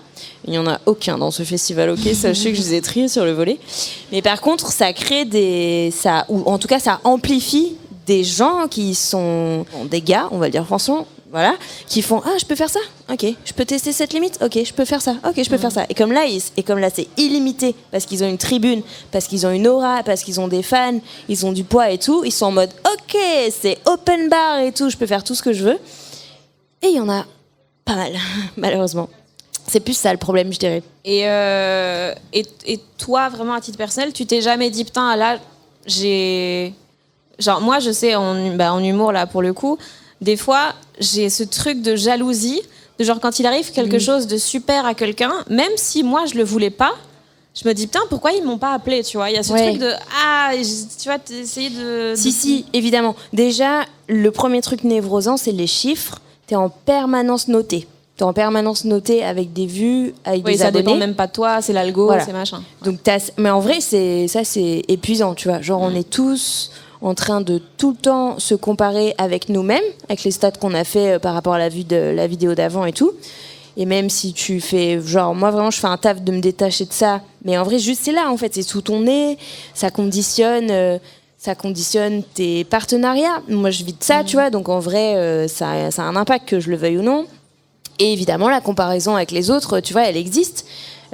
Il n'y en a aucun dans ce festival, ok. Sachez que je les ai triés sur le volet. Mais par contre, ça crée ou en tout cas, ça amplifie des gens qui sont des gars, on va le dire franchement. Voilà, qui font je peux faire ça, ok, je peux tester cette limite, ok, je peux faire ça, ok, je peux faire ça. Et comme là c'est illimité parce qu'ils ont une tribune, parce qu'ils ont une aura, parce qu'ils ont des fans, ils ont du poids et tout, ils sont en mode ok, c'est open bar et tout, je peux faire tout ce que je veux. Et il y en a pas mal, malheureusement. C'est plus ça le problème, je dirais. Et toi, vraiment à titre personnel, tu t'es jamais dit putain là j'ai genre moi je sais en humour là pour le coup. Des fois, j'ai ce truc de jalousie, de genre quand il arrive quelque chose de super à quelqu'un, même si moi je le voulais pas, je me dis putain pourquoi ils m'ont pas appelé, tu vois. Il y a ce truc de tu vois, essayer de... Si, évidemment. Déjà, le premier truc névrosant, c'est les chiffres. T'es en permanence noté. T'es en permanence noté avec des vues, avec des abonnés. Oui, ça dépend même pas de toi, c'est l'algo, voilà. C'est machin. Donc mais en vrai, c'est épuisant, tu vois. Genre on est tous en train de tout le temps se comparer avec nous-mêmes, avec les stats qu'on a fait par rapport à la vue de la vidéo d'avant et tout. Et même si tu fais... Genre, moi, vraiment, je fais un taf de me détacher de ça. Mais en vrai, juste, c'est là, en fait. C'est sous ton nez. Ça conditionne tes partenariats. Moi, je vis de ça, tu vois. Donc, en vrai, ça a un impact, que je le veuille ou non. Et évidemment, la comparaison avec les autres, tu vois, elle existe.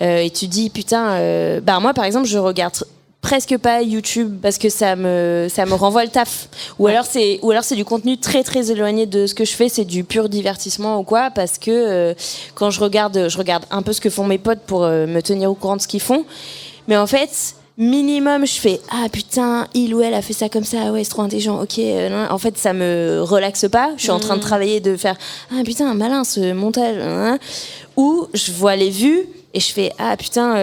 Et tu dis, putain... moi, par exemple, je regarde... presque pas YouTube parce que ça me renvoie le taf, ou alors c'est du contenu très très éloigné de ce que je fais, c'est du pur divertissement ou quoi, parce que quand je regarde un peu ce que font mes potes pour me tenir au courant de ce qu'ils font, mais en fait minimum je fais putain il ou elle a fait ça comme ça, ouais c'est trop intelligent, ok, en fait ça me relaxe pas, je suis en train de travailler, de faire putain malin ce montage, ou je vois les vues et je fais putain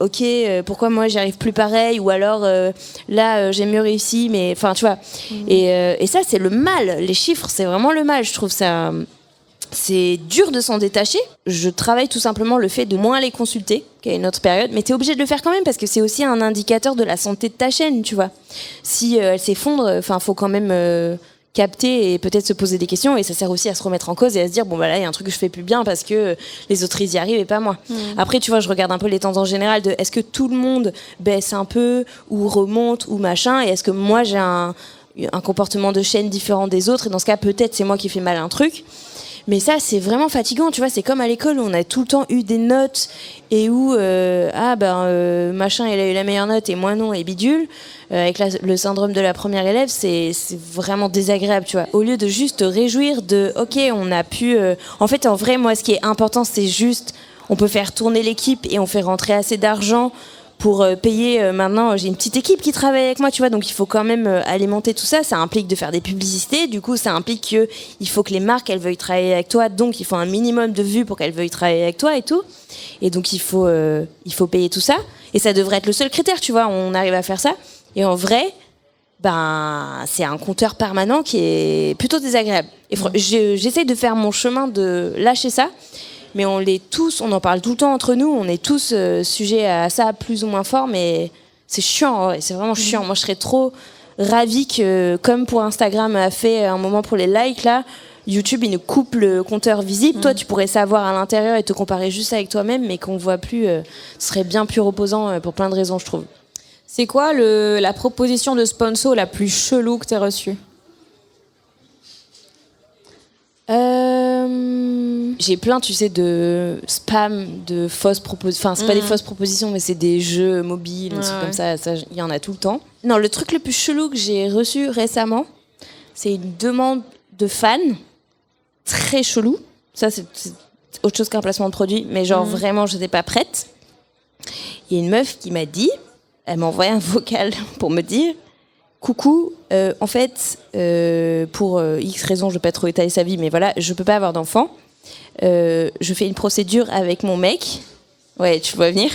ok, pourquoi moi j'y arrive plus pareil, ou alors là j'ai mieux réussi, mais enfin tu vois. Et ça c'est le mal, les chiffres c'est vraiment le mal, je trouve ça. C'est dur de s'en détacher. Je travaille tout simplement le fait de moins les consulter qu'à une autre période, mais t'es obligé de le faire quand même parce que c'est aussi un indicateur de la santé de ta chaîne, tu vois. Si elle s'effondre, enfin faut quand même capter et peut-être se poser des questions, et ça sert aussi à se remettre en cause et à se dire bon bah là il y a un truc que je fais plus bien parce que les autres ils y arrivent et pas moi. Après tu vois, je regarde un peu les tendances générales de est-ce que tout le monde baisse un peu ou remonte ou machin, et est-ce que moi j'ai un comportement de chaîne différent des autres, et dans ce cas peut-être c'est moi qui fais mal un truc. Mais ça, c'est vraiment fatigant, tu vois. C'est comme à l'école où on a tout le temps eu des notes et où, machin, il a eu la meilleure note et moi non, et bidule. Avec le syndrome de la première élève, c'est vraiment désagréable, tu vois. Au lieu de juste te réjouir de, ok, on a pu... En fait, en vrai, moi, ce qui est important, c'est juste, on peut faire tourner l'équipe et on fait rentrer assez d'argent pour payer. Maintenant, j'ai une petite équipe qui travaille avec moi, tu vois, donc il faut quand même alimenter tout ça. Ça implique de faire des publicités, du coup ça implique qu'il faut que les marques elles veuillent travailler avec toi, donc il faut un minimum de vues pour qu'elles veuillent travailler avec toi et tout, et donc il faut payer tout ça, et ça devrait être le seul critère, tu vois. On arrive à faire ça, et en vrai c'est un compteur permanent qui est plutôt désagréable. Et j'essaye de faire mon chemin de lâcher ça, mais on en parle tout le temps entre nous, on est tous sujets à ça plus ou moins fort, mais c'est chiant, ouais, c'est vraiment chiant. Moi, je serais trop ravie que, comme pour Instagram a fait un moment pour les likes, là, YouTube, il nous coupe le compteur visible. Toi, tu pourrais savoir à l'intérieur et te comparer juste avec toi-même, mais qu'on ne voit plus, ce serait bien plus reposant pour plein de raisons, je trouve. C'est quoi la proposition de sponsor la plus chelou que tu as reçue? J'ai plein, tu sais, de spam, de fausses propositions. Enfin, c'est pas des fausses propositions, mais c'est des jeux mobiles, des trucs comme ça. Il y en a tout le temps. Non, le truc le plus chelou que j'ai reçu récemment, c'est une demande de fans très chelou. Ça, c'est autre chose qu'un placement de produit, mais genre vraiment, je n'étais pas prête. Il y a une meuf qui m'a dit, elle m'a envoyé un vocal pour me dire: coucou, en fait, pour X raisons, je ne vais pas trop étaler sa vie, mais voilà, je ne peux pas avoir d'enfant. Je fais une procédure avec mon mec. Ouais, tu vois venir.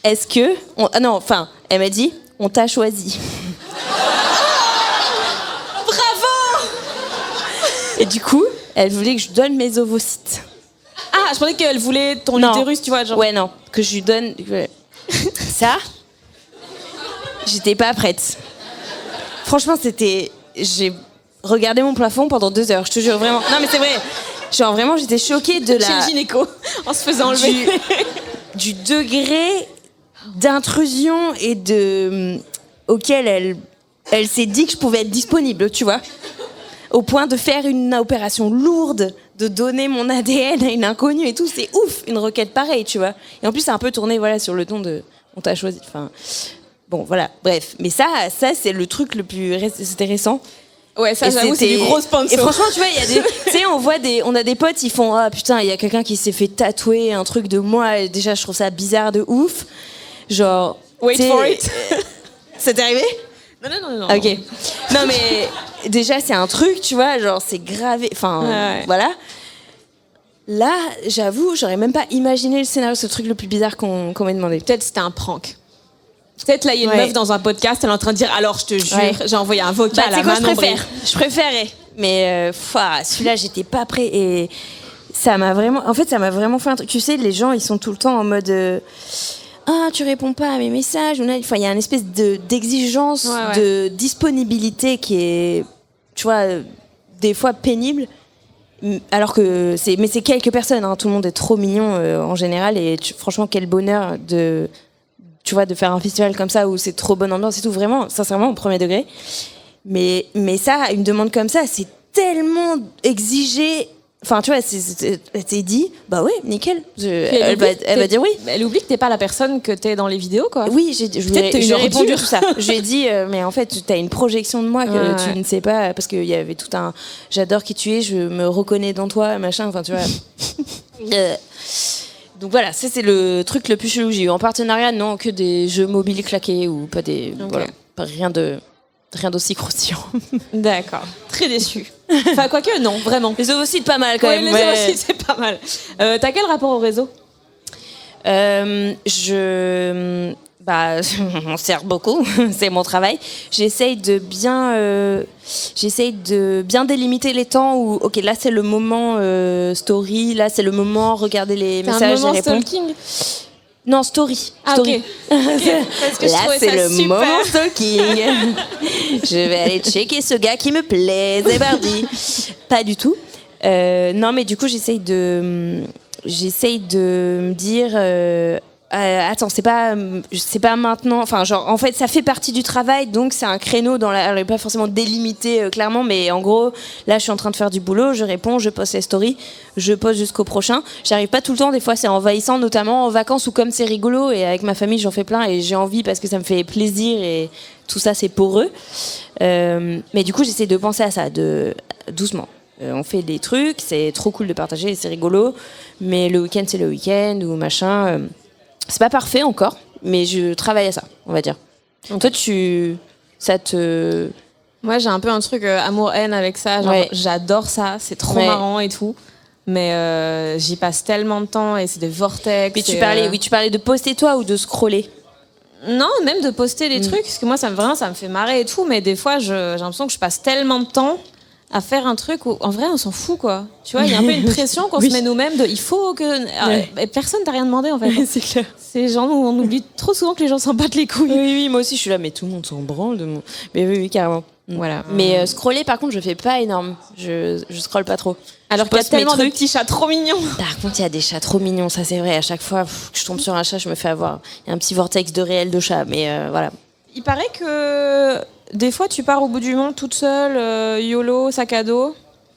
Est-ce que... elle m'a dit, on t'a choisi. Bravo! Et du coup, elle voulait que je donne mes ovocytes. Ah, je pensais qu'elle voulait ton utérus, tu vois, genre. Ouais, non, que je lui donne... Ça, j'étais pas prête. Franchement, j'ai regardé mon plafond pendant 2 heures, je te jure, vraiment. Non, mais c'est vrai. Genre, vraiment, j'étais choquée de Chez le gynéco, en se faisant enlever. Du degré d'intrusion et auquel elle s'est dit que je pouvais être disponible, tu vois. Au point de faire une opération lourde, de donner mon ADN à une inconnue et tout, c'est ouf, une requête pareille, tu vois. Et en plus, c'est un peu tourné, voilà, sur le ton de on t'a choisi. Enfin, bon, voilà, bref. Mais ça c'est le truc le plus... C'était récent. Ouais, ça, j'avoue, c'est du gros sponsor. Et franchement, tu vois, tu sais, on a des potes, ils font: ah putain, il y a quelqu'un qui s'est fait tatouer un truc de moi. Et déjà, je trouve ça bizarre de ouf. Genre. Wait for it. Ça t'est arrivé? Non. Ok. Non, mais déjà, c'est un truc, tu vois, genre, c'est gravé. Enfin, ouais. Voilà. Là, j'avoue, j'aurais même pas imaginé le scénario, ce truc le plus bizarre qu'on m'ait demandé. Peut-être c'était un prank. Peut-être là, il y a une meuf dans un podcast, elle est en train de dire: alors, je te jure, j'ai envoyé un vocal à Manon Bril. Je préférais. Mais celui-là, j'étais pas prêt. Et ça m'a vraiment fait un truc. Tu sais, les gens, ils sont tout le temps en mode... ah, tu réponds pas à mes messages. Enfin, il y a une espèce d'exigence, de disponibilité qui est, tu vois, des fois pénible. Alors que c'est quelques personnes, hein. Tout le monde est trop mignon en général. Et franchement, quel bonheur de faire un festival comme ça où c'est trop bonne ambiance et tout. Vraiment, sincèrement, au premier degré. Mais ça, une demande comme ça, c'est tellement exigé. Enfin, tu vois, elle s'est dit, bah ouais, nickel. Elle va dire oui. Elle oublie que t'es pas la personne que t'es dans les vidéos, quoi. Oui, je lui ai répondu tout ça. Je lui ai dit, mais en fait, t'as une projection de moi que tu ne sais pas, parce qu'il y avait tout un... J'adore qui tu es, je me reconnais dans toi, machin, enfin, tu vois. Donc voilà, ça, c'est le truc le plus chelou que j'ai eu. En partenariat, non, que des jeux mobiles claqués ou pas des... Okay. Voilà, pas rien d'aussi croustillant. D'accord. Très déçu. Enfin, quoique, non, vraiment. Les ovocytes, pas mal quand même. Les ovocytes, c'est pas mal. T'as quel rapport au réseau? On sert beaucoup, c'est mon travail. J'essaye de bien délimiter les temps où, ok, là c'est le moment story, là c'est le moment regarder les messages et répondre. Stalking? Non, story. Ah, story. Ok. Parce que là, c'est le super. moment stalking. Je vais aller checker ce gars qui me plaît, c'est parti. Pas du tout. Non, mais du coup, j'essaye de me dire... attends, c'est pas maintenant. Enfin, genre, en fait, ça fait partie du travail, donc c'est un créneau alors, pas forcément délimité clairement, mais en gros, là, je suis en train de faire du boulot, je réponds, je poste les stories, je poste jusqu'au prochain. J'arrive pas tout le temps, des fois, c'est envahissant, notamment en vacances ou comme c'est rigolo, et avec ma famille, j'en fais plein et j'ai envie parce que ça me fait plaisir et tout ça, c'est pour eux. Mais du coup, j'essaie de penser à ça, doucement. On fait des trucs, c'est trop cool de partager, c'est rigolo, mais le week-end, c'est le week-end ou machin. C'est pas parfait encore, mais je travaille à ça, on va dire. Donc toi, Moi, j'ai un peu un truc amour-haine avec ça. Genre, j'adore ça, c'est trop marrant et tout. Mais j'y passe tellement de temps et c'est des vortex. Mais tu parlais de poster toi ou de scroller? Non, même de poster des trucs, parce que moi, ça me fait marrer et tout, mais des fois, j'ai l'impression que je passe tellement de temps à faire un truc où, en vrai, on s'en fout, quoi. Tu vois, il y a un peu une pression qu'on se met nous-mêmes de il faut que. Personne t'a rien demandé, en fait. C'est clair. C'est genre, on oublie trop souvent que les gens s'en battent les couilles. Oui, moi aussi, je suis là, mais tout le monde s'en branle de mon. Mais oui, carrément. Voilà. Mais scroller, par contre, je fais pas énorme. Je scrolle pas trop. Alors qu'il y a tellement de petits chats trop mignons. Par contre, il y a des chats trop mignons, ça c'est vrai. À chaque fois que je tombe sur un chat, je me fais avoir. Il y a un petit vortex de réel de chat, mais voilà. Il paraît que des fois, tu pars au bout du monde toute seule, YOLO, sac à dos.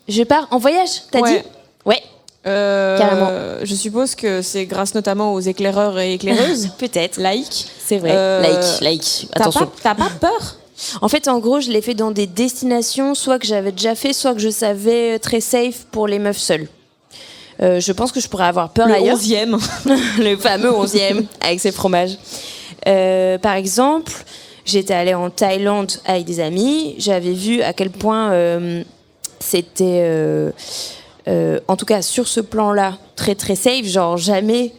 Je pars en voyage, t'as dit ? Ouais. Carrément. Je suppose que c'est grâce notamment aux éclaireurs et éclaireuses. Peut-être. Laïcs. C'est vrai. Laïque. Attention. T'as pas peur ? En fait, en gros, je l'ai fait dans des destinations, soit que j'avais déjà fait, soit que je savais très safe pour les meufs seules. Je pense que je pourrais avoir peur ailleurs. Le 11e. Le fameux 11e, avec ses fromages. Par exemple, j'étais allée en Thaïlande avec des amis. J'avais vu à quel point c'était, en tout cas sur ce plan-là, très très safe. Genre jamais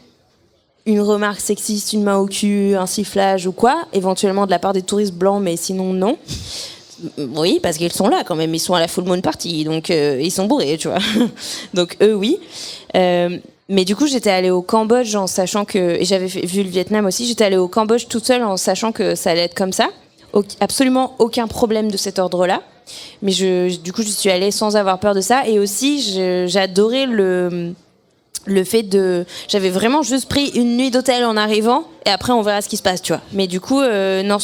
une remarque sexiste, une main au cul, un sifflage ou quoi, éventuellement de la part des touristes blancs, mais sinon non. Oui, parce qu'ils sont là quand même, ils sont à la full moon party, donc ils sont bourrés, tu vois. Donc eux, oui. Mais du coup, j'étais allée au Cambodge en sachant que, et j'avais vu le Vietnam aussi, j'étais allée au Cambodge toute seule en sachant que ça allait être comme ça. Absolument aucun problème de cet ordre-là. Mais du coup, je suis allée sans avoir peur de ça. Et aussi, j'adorais le fait de... J'avais vraiment juste pris une nuit d'hôtel en arrivant et après on verra ce qui se passe, tu vois. Mais du coup, non,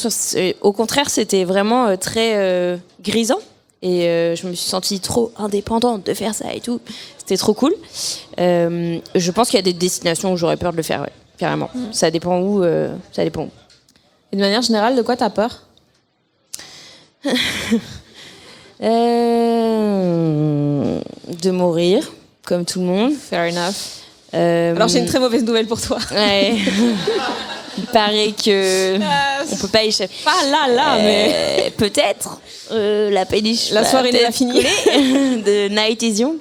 au contraire, c'était vraiment très grisant et je me suis sentie trop indépendante de faire ça et tout. C'était trop cool. Je pense qu'il y a des destinations où j'aurais peur de le faire, ouais, carrément. Ça dépend où. Ça dépend où. Et de manière générale, de quoi t'as peur ? De mourir. Comme tout le monde. Fair enough. Alors j'ai une très mauvaise nouvelle pour toi. Ouais. Il paraît que on peut pas échapper. Pas là, mais peut-être la péniche. La soirée n'est pas finie. The night is young.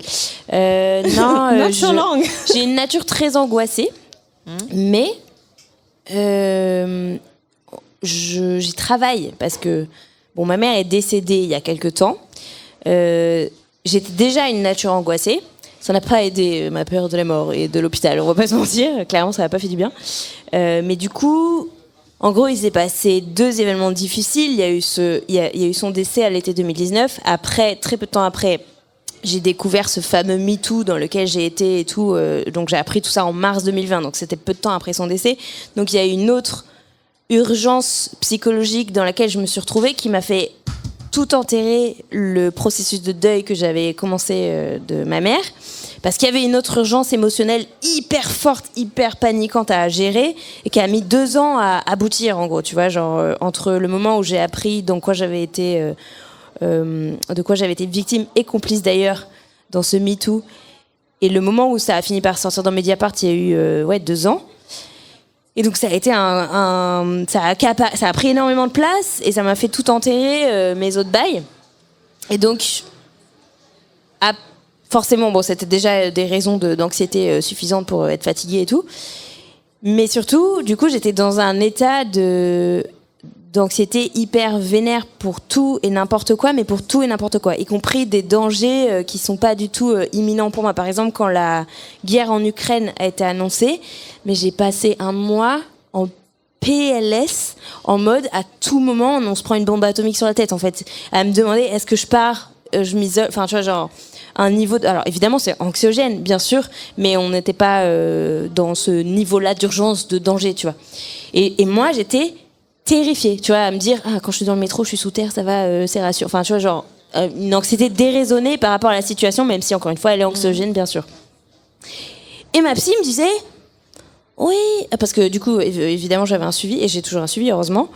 Non, Not so long. J'ai une nature très angoissée, mais j'y travaille parce que bon, ma mère est décédée il y a quelque temps. J'étais déjà une nature angoissée. Ça n'a pas aidé ma peur de la mort et de l'hôpital, on va pas se mentir. Clairement, ça n'a pas fait du bien. Mais du coup, en gros, il s'est passé 2 événements difficiles. Il y a eu son décès à l'été 2019. Après, très peu de temps après, j'ai découvert ce fameux MeToo dans lequel j'ai été et tout. Donc, j'ai appris tout ça en mars 2020. Donc, c'était peu de temps après son décès. Donc, il y a eu une autre urgence psychologique dans laquelle je me suis retrouvée qui m'a fait tout enterrer le processus de deuil que j'avais commencé de ma mère, parce qu'il y avait une autre urgence émotionnelle hyper forte, hyper paniquante à gérer, et qui a mis 2 ans à aboutir, en gros, tu vois, genre entre le moment où j'ai appris de quoi j'avais été victime et complice d'ailleurs dans ce MeToo, et le moment où ça a fini par sortir dans Mediapart, il y a eu 2 ans. Et donc ça a été ça a pris énormément de place et ça m'a fait tout enterrer mes autres bails. Et donc forcément, bon, c'était déjà des raisons d'anxiété suffisantes pour être fatiguée et tout. Mais surtout, du coup, j'étais dans un état d'anxiété hyper vénère pour tout et n'importe quoi, mais pour tout et n'importe quoi, y compris des dangers qui sont pas du tout imminents pour moi. Par exemple, quand la guerre en Ukraine a été annoncée, mais j'ai passé un mois en PLS, en mode à tout moment on se prend une bombe atomique sur la tête, en fait, à me demander est-ce que je pars, je m'isole, enfin tu vois, genre un niveau alors évidemment c'est anxiogène bien sûr, mais on n'était pas dans ce niveau-là d'urgence, de danger, tu vois. Et moi j'étais terrifiée, tu vois, à me dire quand je suis dans le métro, je suis sous terre, ça va, c'est rassurant. Enfin, tu vois, genre une anxiété déraisonnée par rapport à la situation, même si encore une fois elle est anxiogène, bien sûr. Et ma psy me disait oui, parce que du coup évidemment j'avais un suivi et j'ai toujours un suivi heureusement.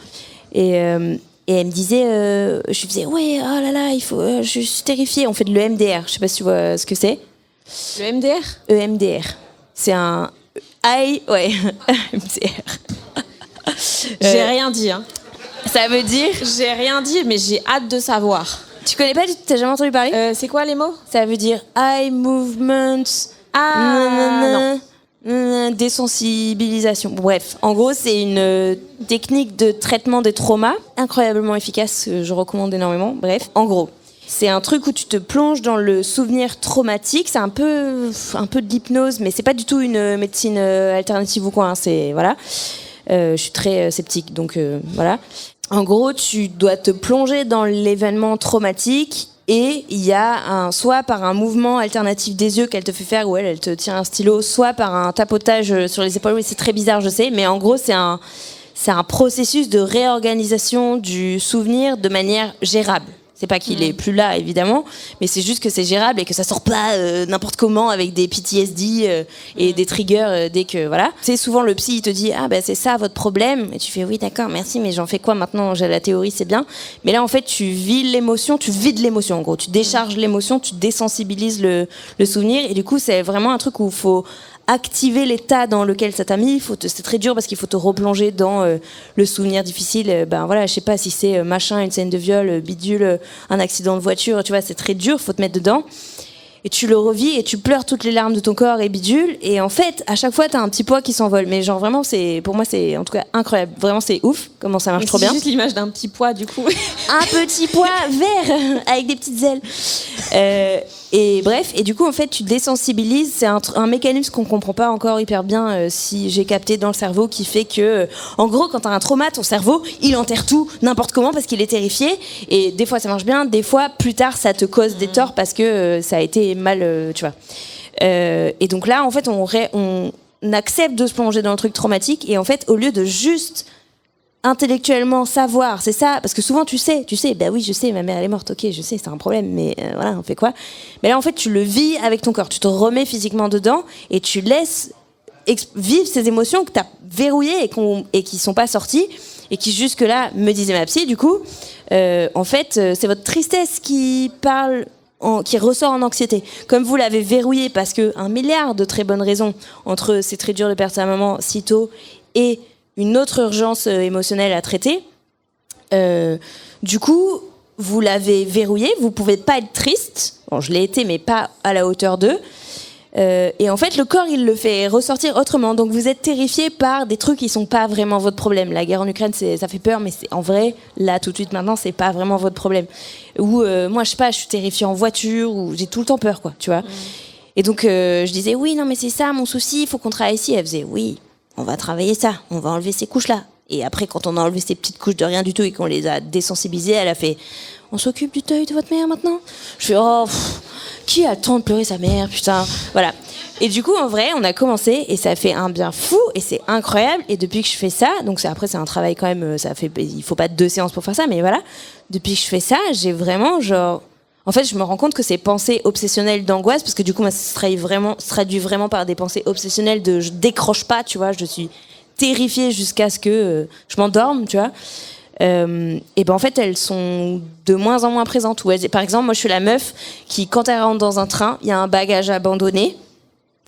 Et elle me disait, je lui disais ouais, oh là là, il faut, je suis terrifiée. On fait de l'EMDR, je sais pas si tu vois ce que c'est. Le MDR ? EMDR, c'est un EMDR. J'ai rien dit, hein. Ça veut dire... J'ai rien dit, mais j'ai hâte de savoir. Tu connais pas, t'as jamais entendu parler ? C'est quoi les mots ? Ça veut dire eye movements. Ah, non. Désensibilisation. Bref, en gros, c'est une technique de traitement des traumas incroyablement efficace, que je recommande énormément. Bref, en gros, c'est un truc où tu te plonges dans le souvenir traumatique. C'est un peu de l'hypnose, mais c'est pas du tout une médecine alternative ou quoi. Hein, c'est voilà. Je suis très sceptique, donc voilà. En gros, tu dois te plonger dans l'événement traumatique. Et il y a soit par un mouvement alternatif des yeux qu'elle te fait faire, où elle te tient un stylo, soit par un tapotage sur les épaules. Oui, c'est très bizarre, je sais, mais en gros, c'est un processus de réorganisation du souvenir de manière gérable. C'est pas qu'il est plus là, évidemment, mais c'est juste que c'est gérable et que ça sort pas n'importe comment avec des PTSD et des triggers dès que voilà. C'est souvent le psy il te dit c'est ça votre problème et tu fais oui d'accord merci mais j'en fais quoi maintenant, j'ai la théorie c'est bien, mais là en fait tu vides l'émotion en gros, tu décharges l'émotion, tu désensibilises le souvenir et du coup c'est vraiment un truc où il faut activer l'état dans lequel ça t'a mis. C'est très dur parce qu'il faut te replonger dans le souvenir difficile. Voilà, je sais pas si c'est machin, une scène de viol, bidule, un accident de voiture, tu vois, c'est très dur, faut te mettre dedans. Et tu le revis et tu pleures toutes les larmes de ton corps et bidule. Et en fait, à chaque fois, t'as un petit poids qui s'envole. Mais genre vraiment, pour moi, c'est en tout cas incroyable. Vraiment, c'est ouf comment ça marche trop bien. C'est juste l'image d'un petit pois, du coup. Un petit pois vert avec des petites ailes. Et bref, et du coup, en fait, tu désensibilises. C'est un mécanisme qu'on comprend pas encore hyper bien, si j'ai capté dans le cerveau, qui fait que, en gros, quand t'as un trauma, ton cerveau, il enterre tout n'importe comment parce qu'il est terrifié. Et des fois, ça marche bien. Des fois, plus tard, ça te cause des torts parce que ça a été mal, tu vois. Et donc là, en fait, on accepte de se plonger dans le truc traumatique. Et en fait, au lieu de juste intellectuellement savoir, c'est ça, parce que souvent tu sais, oui je sais, ma mère elle est morte, ok, je sais, c'est un problème, mais voilà, on fait quoi? Mais là en fait tu le vis avec ton corps, tu te remets physiquement dedans et tu laisses vivre ces émotions que tu as verrouillées et qui sont pas sorties et qui jusque là, me disait ma psy du coup, en fait c'est votre tristesse qui parle, qui ressort en anxiété. Comme vous l'avez verrouillé parce que 1 milliard de très bonnes raisons entre c'est très dur de perdre sa maman si tôt et une autre urgence émotionnelle à traiter. Du coup, vous l'avez verrouillé, vous pouvez pas être triste. Bon, je l'ai été, mais pas à la hauteur d'eux. Et en fait, le corps, il le fait ressortir autrement. Donc, vous êtes terrifié par des trucs qui sont pas vraiment votre problème. La guerre en Ukraine, ça fait peur, mais en vrai, là, tout de suite, maintenant, c'est pas vraiment votre problème. Ou moi, je sais pas, je suis terrifiée en voiture, ou j'ai tout le temps peur, quoi, tu vois. Et donc, je disais, oui, non, mais c'est ça, mon souci, il faut qu'on travaille ici. Elle faisait, oui, on va travailler ça, on va enlever ces couches-là. Et après, quand on a enlevé ces petites couches de rien du tout et qu'on les a désensibilisées, elle a fait « On s'occupe du deuil de votre mère maintenant ?» Je fais « Oh, qui a le temps de pleurer sa mère, putain ?» Voilà. Et du coup, en vrai, on a commencé et ça fait un bien fou et c'est incroyable. Et depuis que je fais ça, donc après, c'est un travail quand même, il faut pas 2 séances pour faire ça, mais voilà. Depuis que je fais ça, j'ai vraiment genre... En fait, je me rends compte que ces pensées obsessionnelles d'angoisse, parce que du coup, moi, ça se traduit vraiment par des pensées obsessionnelles de je décroche pas, tu vois, je suis terrifiée jusqu'à ce que je m'endorme, tu vois. Et ben en fait, elles sont de moins en moins présentes. Par exemple, moi, je suis la meuf qui, quand elle rentre dans un train, il y a un bagage abandonné,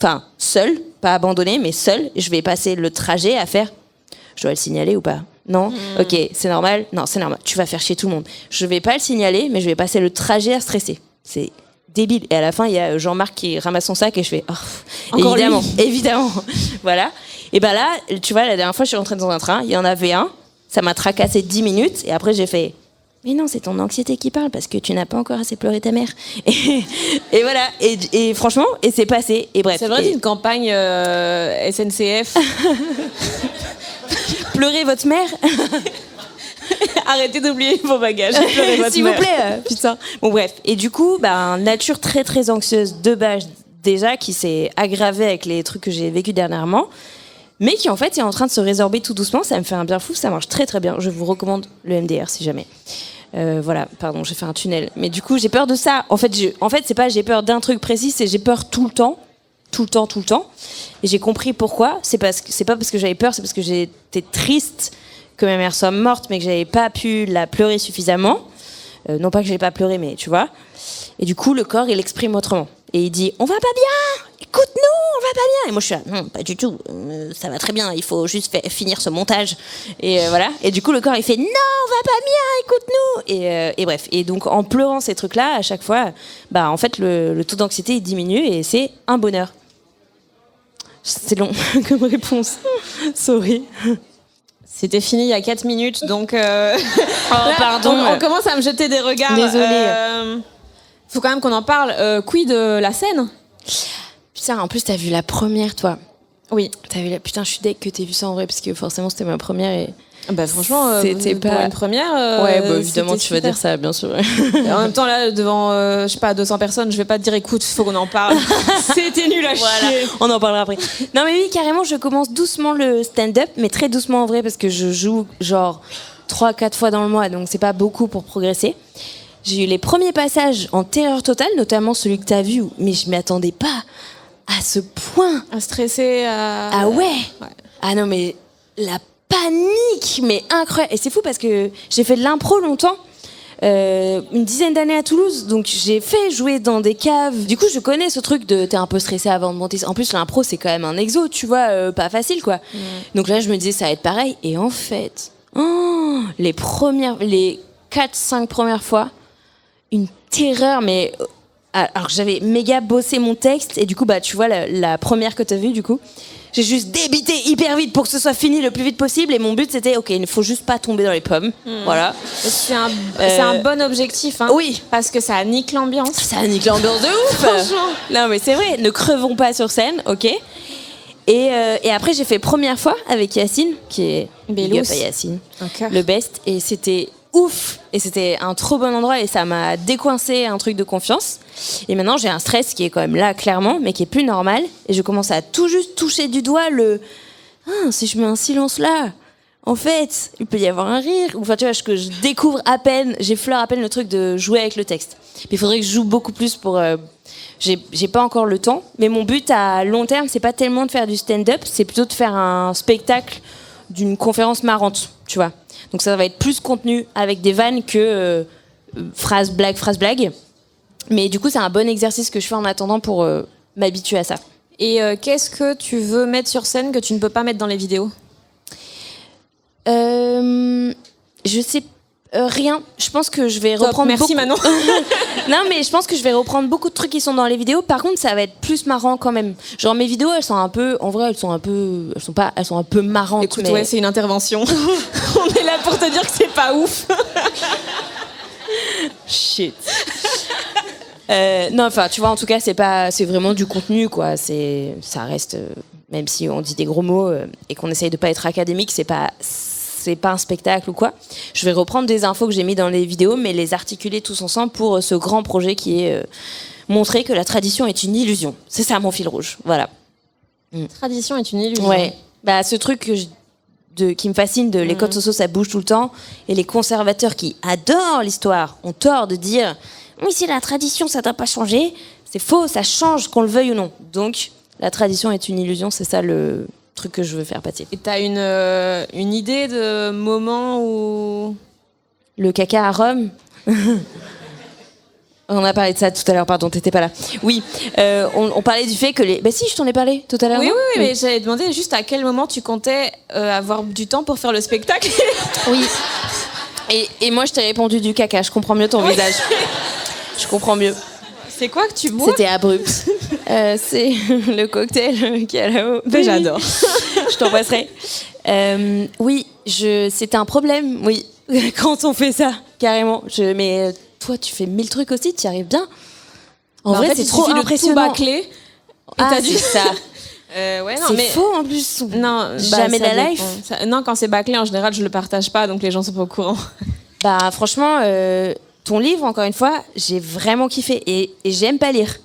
enfin, seul, pas abandonné, mais seul, je vais passer le trajet à faire, je dois le signaler ou pas ? Non, ok, c'est normal. Non, c'est normal. Tu vas faire chier tout le monde. Je vais pas le signaler, mais je vais passer le trajet à stresser. C'est débile. Et à la fin, il y a Jean-Marc qui ramasse son sac et je fais évidemment. Voilà. Et ben là, tu vois, la dernière fois, je suis rentrée dans un train. Il y en avait un. Ça m'a tracassé 10 minutes. Et après, j'ai fait. Mais non, c'est ton anxiété qui parle parce que tu n'as pas encore assez pleuré ta mère. Et voilà. Et franchement, et c'est passé. Et bref. C'est vrai, une campagne SNCF. Pleurez votre mère. Arrêtez d'oublier vos bagages. S'il vous plaît, putain. Bon bref. Et du coup, nature très très anxieuse de base déjà qui s'est aggravée avec les trucs que j'ai vécu dernièrement, mais qui en fait est en train de se résorber tout doucement. Ça me fait un bien fou, ça marche très très bien. Je vous recommande le MDR si jamais. Voilà, pardon, j'ai fait un tunnel. Mais du coup, j'ai peur de ça. En fait, c'est pas j'ai peur d'un truc précis, c'est j'ai peur tout le temps. Tout le temps. Et j'ai compris pourquoi. C'est pas parce que j'avais peur, c'est parce que j'étais triste que ma mère soit morte, mais que j'avais pas pu la pleurer suffisamment. Non pas que je l'ai pas pleuré, mais tu vois. Et du coup, le corps, il exprime autrement. Et il dit, on va pas bien, écoute-nous, on va pas bien. Et moi, je suis là, non, pas du tout, ça va très bien, il faut juste finir ce montage. Et voilà. Et du coup, le corps, il fait, non, on va pas bien, écoute-nous. Et bref. Et donc, en pleurant ces trucs-là, à chaque fois, en fait, le taux d'anxiété, il diminue et c'est un bonheur. C'est long comme réponse. Sorry. C'était fini il y a 4 minutes, donc... là, pardon. On commence à me jeter des regards. Désolée. Faut quand même qu'on en parle. Quid de la scène? Putain, en plus, t'as vu la première, toi. Oui. T'as vu la... Putain, je suis deg que t'aies vu ça en vrai, parce que forcément, c'était ma première et... Bah franchement, c'était pour pas une première. Ouais, bah évidemment, tu vas super. dire ça, bien sûr. En même temps, là, devant, je sais pas, 200 personnes, je vais pas te dire, écoute, faut qu'on en parle. C'était nul à chier. On en parlera après. Non, mais oui, carrément, je commence doucement le stand-up, mais très doucement en vrai, parce que je joue genre 3-4 fois dans le mois, donc c'est pas beaucoup pour progresser. J'ai eu les premiers passages en terreur totale, notamment celui que t'as vu, mais je m'y attendais pas à ce point. À stresser, Ah ouais. Ah non, mais la panique, mais incroyable. Et c'est fou parce que j'ai fait de l'impro longtemps, une dizaine d'années à Toulouse, donc j'ai fait jouer dans des caves. Du coup, je connais ce truc de t'es un peu stressé avant de monter. En plus, l'impro, c'est quand même un exo, tu vois, pas facile, quoi. Donc là, je me disais, ça va être pareil. Et en fait, les 4-5 premières fois, une terreur, mais... Alors, j'avais méga bossé mon texte, et du coup, bah, tu vois, la première que t'as vue, du coup, j'ai juste débité hyper vite pour que ce soit fini le plus vite possible, et mon but, c'était, ok, il ne faut juste pas tomber dans les pommes. Voilà. C'est un bon objectif, hein. Oui. Parce que ça nique l'ambiance. Ça nique l'ambiance de ouf. Franchement. Non, mais c'est vrai, ne crevons pas sur scène, ok. Et après, j'ai fait première fois avec Yacine, qui est... Belous. Big up à Yacine. Okay. Le best, et c'était... ouf, et c'était un trop bon endroit et ça m'a décoincé un truc de confiance. Et maintenant j'ai un stress qui est quand même là clairement, mais qui est plus normal, et je commence à tout juste toucher du doigt le si je mets un silence là, en fait il peut y avoir un rire, enfin tu vois, que je découvre à peine, j'effleure à peine le truc de jouer avec le texte. Mais il faudrait que je joue beaucoup plus pour j'ai pas encore le temps, mais mon but à long terme, c'est pas tellement de faire du stand-up, c'est plutôt de faire un spectacle d'une conférence marrante, tu vois. Donc ça va être plus contenu avec des vannes que phrase blague. Mais du coup, c'est un bon exercice que je fais en attendant pour m'habituer à ça. Et qu'est-ce que tu veux mettre sur scène que tu ne peux pas mettre dans les vidéos? Je sais rien. Je pense que je vais reprendre Merci Manon. Non, mais je pense que je vais reprendre beaucoup de trucs qui sont dans les vidéos. Par contre, ça va être plus marrant quand même. Genre mes vidéos, elles sont un peu, en vrai, elles sont un peu marrantes. Écoute, mais... ouais, c'est une intervention. On est là pour te dire que c'est pas ouf. Shit. Non, enfin, tu vois, en tout cas, c'est vraiment du contenu, quoi. Ça reste, même si on dit des gros mots et qu'on essaye de pas être académique, c'est pas un spectacle ou quoi. Je vais reprendre des infos que j'ai mis dans les vidéos, mais les articuler tous ensemble pour ce grand projet qui est montrer que la tradition est une illusion. C'est ça mon fil rouge. Voilà. Tradition est une illusion. Ouais. Bah, ce truc qui me fascine de les codes sociaux, ça bouge tout le temps, et les conservateurs qui adorent l'histoire ont tort de dire oui, c'est la tradition, ça doit pas changer. C'est faux, ça change qu'on le veuille ou non. Donc la tradition est une illusion, c'est ça le truc que je veux faire passer. Et t'as une idée de moment où... Le caca à Rome. On a parlé de ça tout à l'heure, pardon, t'étais pas là. Oui, on parlait du fait que les... Bah si, je t'en ai parlé tout à l'heure. Oui, non mais j'avais demandé juste à quel moment tu comptais avoir du temps pour faire le spectacle. Oui. Et moi, je t'ai répondu du caca, je comprends mieux ton visage. Je comprends mieux. C'est quoi que tu bois? C'était abrupt. C'est le cocktail qui est là-haut. Ben, j'adore. Je t'embrasserai. Oui, c'était un problème, oui, quand on fait ça, carrément. Mais toi, tu fais 1000 trucs aussi, tu y arrives bien. En vrai, c'est trop impressionnant. Tout bâclé. Ah, c'est ça. Ouais, non, c'est mais... faux en plus. Non, jamais de la life. Non, quand c'est bâclé, en général, je le partage pas, donc les gens sont pas au courant. Bah, franchement, ton livre, encore une fois, j'ai vraiment kiffé. Et j'aime pas lire.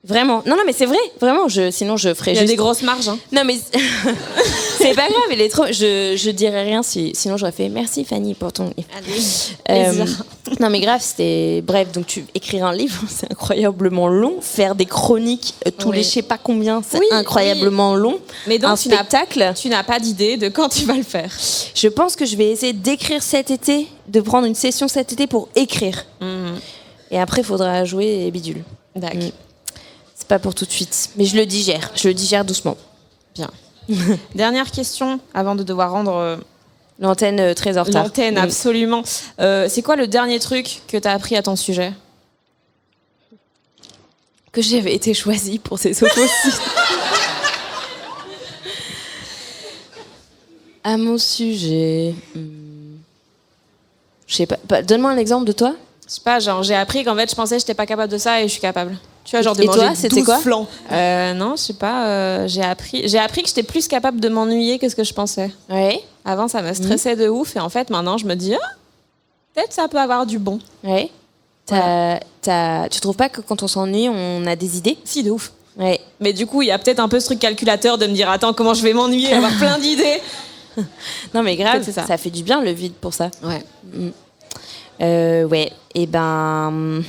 Vraiment. Non, mais c'est vrai. Vraiment, sinon je ferais Il y a juste... des grosses marges. Hein. Non, mais c'est pas grave. Elle est trop... Je dirais rien sinon j'aurais fait merci Fanny pour ton livre. Allez, non, mais grave, c'était... Bref, donc écrire un livre, c'est incroyablement long. Faire des chroniques tous les je sais pas combien, c'est incroyablement long. Mais donc, un spectacle. Tu n'as pas d'idée de quand tu vas le faire? Je pense que je vais essayer d'écrire cet été, de prendre une session cet été pour écrire. Et après, il faudra jouer et bidule. D'accord. C'est pas pour tout de suite. Mais je le digère doucement. Bien. Dernière question, avant de devoir rendre... L'antenne très en retard. L'antenne, absolument. C'est quoi le dernier truc que tu as appris à ton sujet? Que j'avais été choisie pour ces oppositions. À mon sujet... Je sais pas. Donne-moi un exemple de toi. Je sais pas, genre j'ai appris qu'en fait je pensais que j'étais pas capable de ça et je suis capable. Tu vois, genre de Et manger toi, c'était 12 quoi flancs. Non, je sais pas. J'ai appris que j'étais plus capable de m'ennuyer que ce que je pensais. Ouais. Avant, ça me stressait de ouf et en fait maintenant je me dis peut-être ça peut avoir du bon. Ouais. Tu trouves pas que quand on s'ennuie, on a des idées? Si, de ouf. Ouais. Mais du coup, il y a peut-être un peu ce truc calculateur de me dire attends, comment je vais m'ennuyer, avoir plein d'idées. Non mais grave, C'est ça. ça fait du bien le vide pour ça. Ouais. Ouais. Et ben,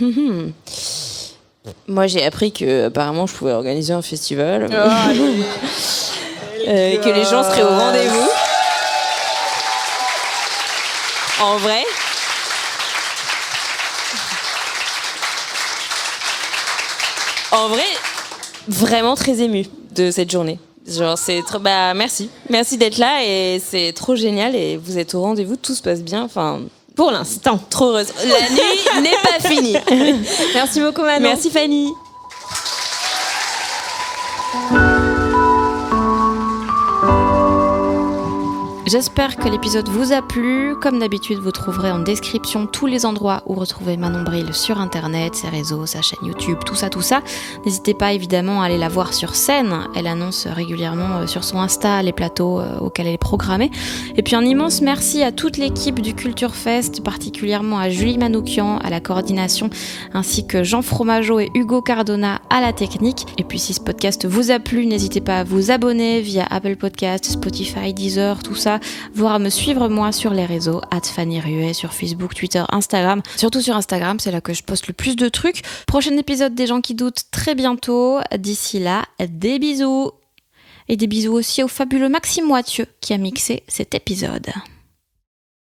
moi j'ai appris que apparemment je pouvais organiser un festival, que les gens seraient au rendez-vous. En vrai. Vraiment très émue de cette journée. Genre c'est trop, merci d'être là et c'est trop génial et vous êtes au rendez-vous, tout se passe bien. Enfin, Pour l'instant. trop heureuse. La nuit n'est pas finie. Merci beaucoup Manon. Merci Fanny. J'espère que l'épisode vous a plu. Comme d'habitude, vous trouverez en description tous les endroits où retrouver Manon Bril sur internet, ses réseaux, sa chaîne YouTube, tout ça. N'hésitez pas évidemment à aller la voir sur scène. Elle annonce régulièrement sur son Insta les plateaux auxquels elle est programmée. Et puis un immense merci à toute l'équipe du Culture Fest, particulièrement à Julie Manoukian à la coordination, ainsi que Jean Fromageau et Hugo Cardona à la technique. Et puis si ce podcast vous a plu, n'hésitez pas à vous abonner via Apple Podcasts, Spotify, Deezer, tout ça, voire à me suivre moi sur les réseaux @FannyRuet sur Facebook, Twitter, Instagram. Surtout sur Instagram, c'est là que je poste le plus de trucs. Prochain épisode des gens qui doutent très bientôt. D'ici là, des bisous. Et des bisous aussi au fabuleux Maxime Moitieu qui a mixé cet épisode.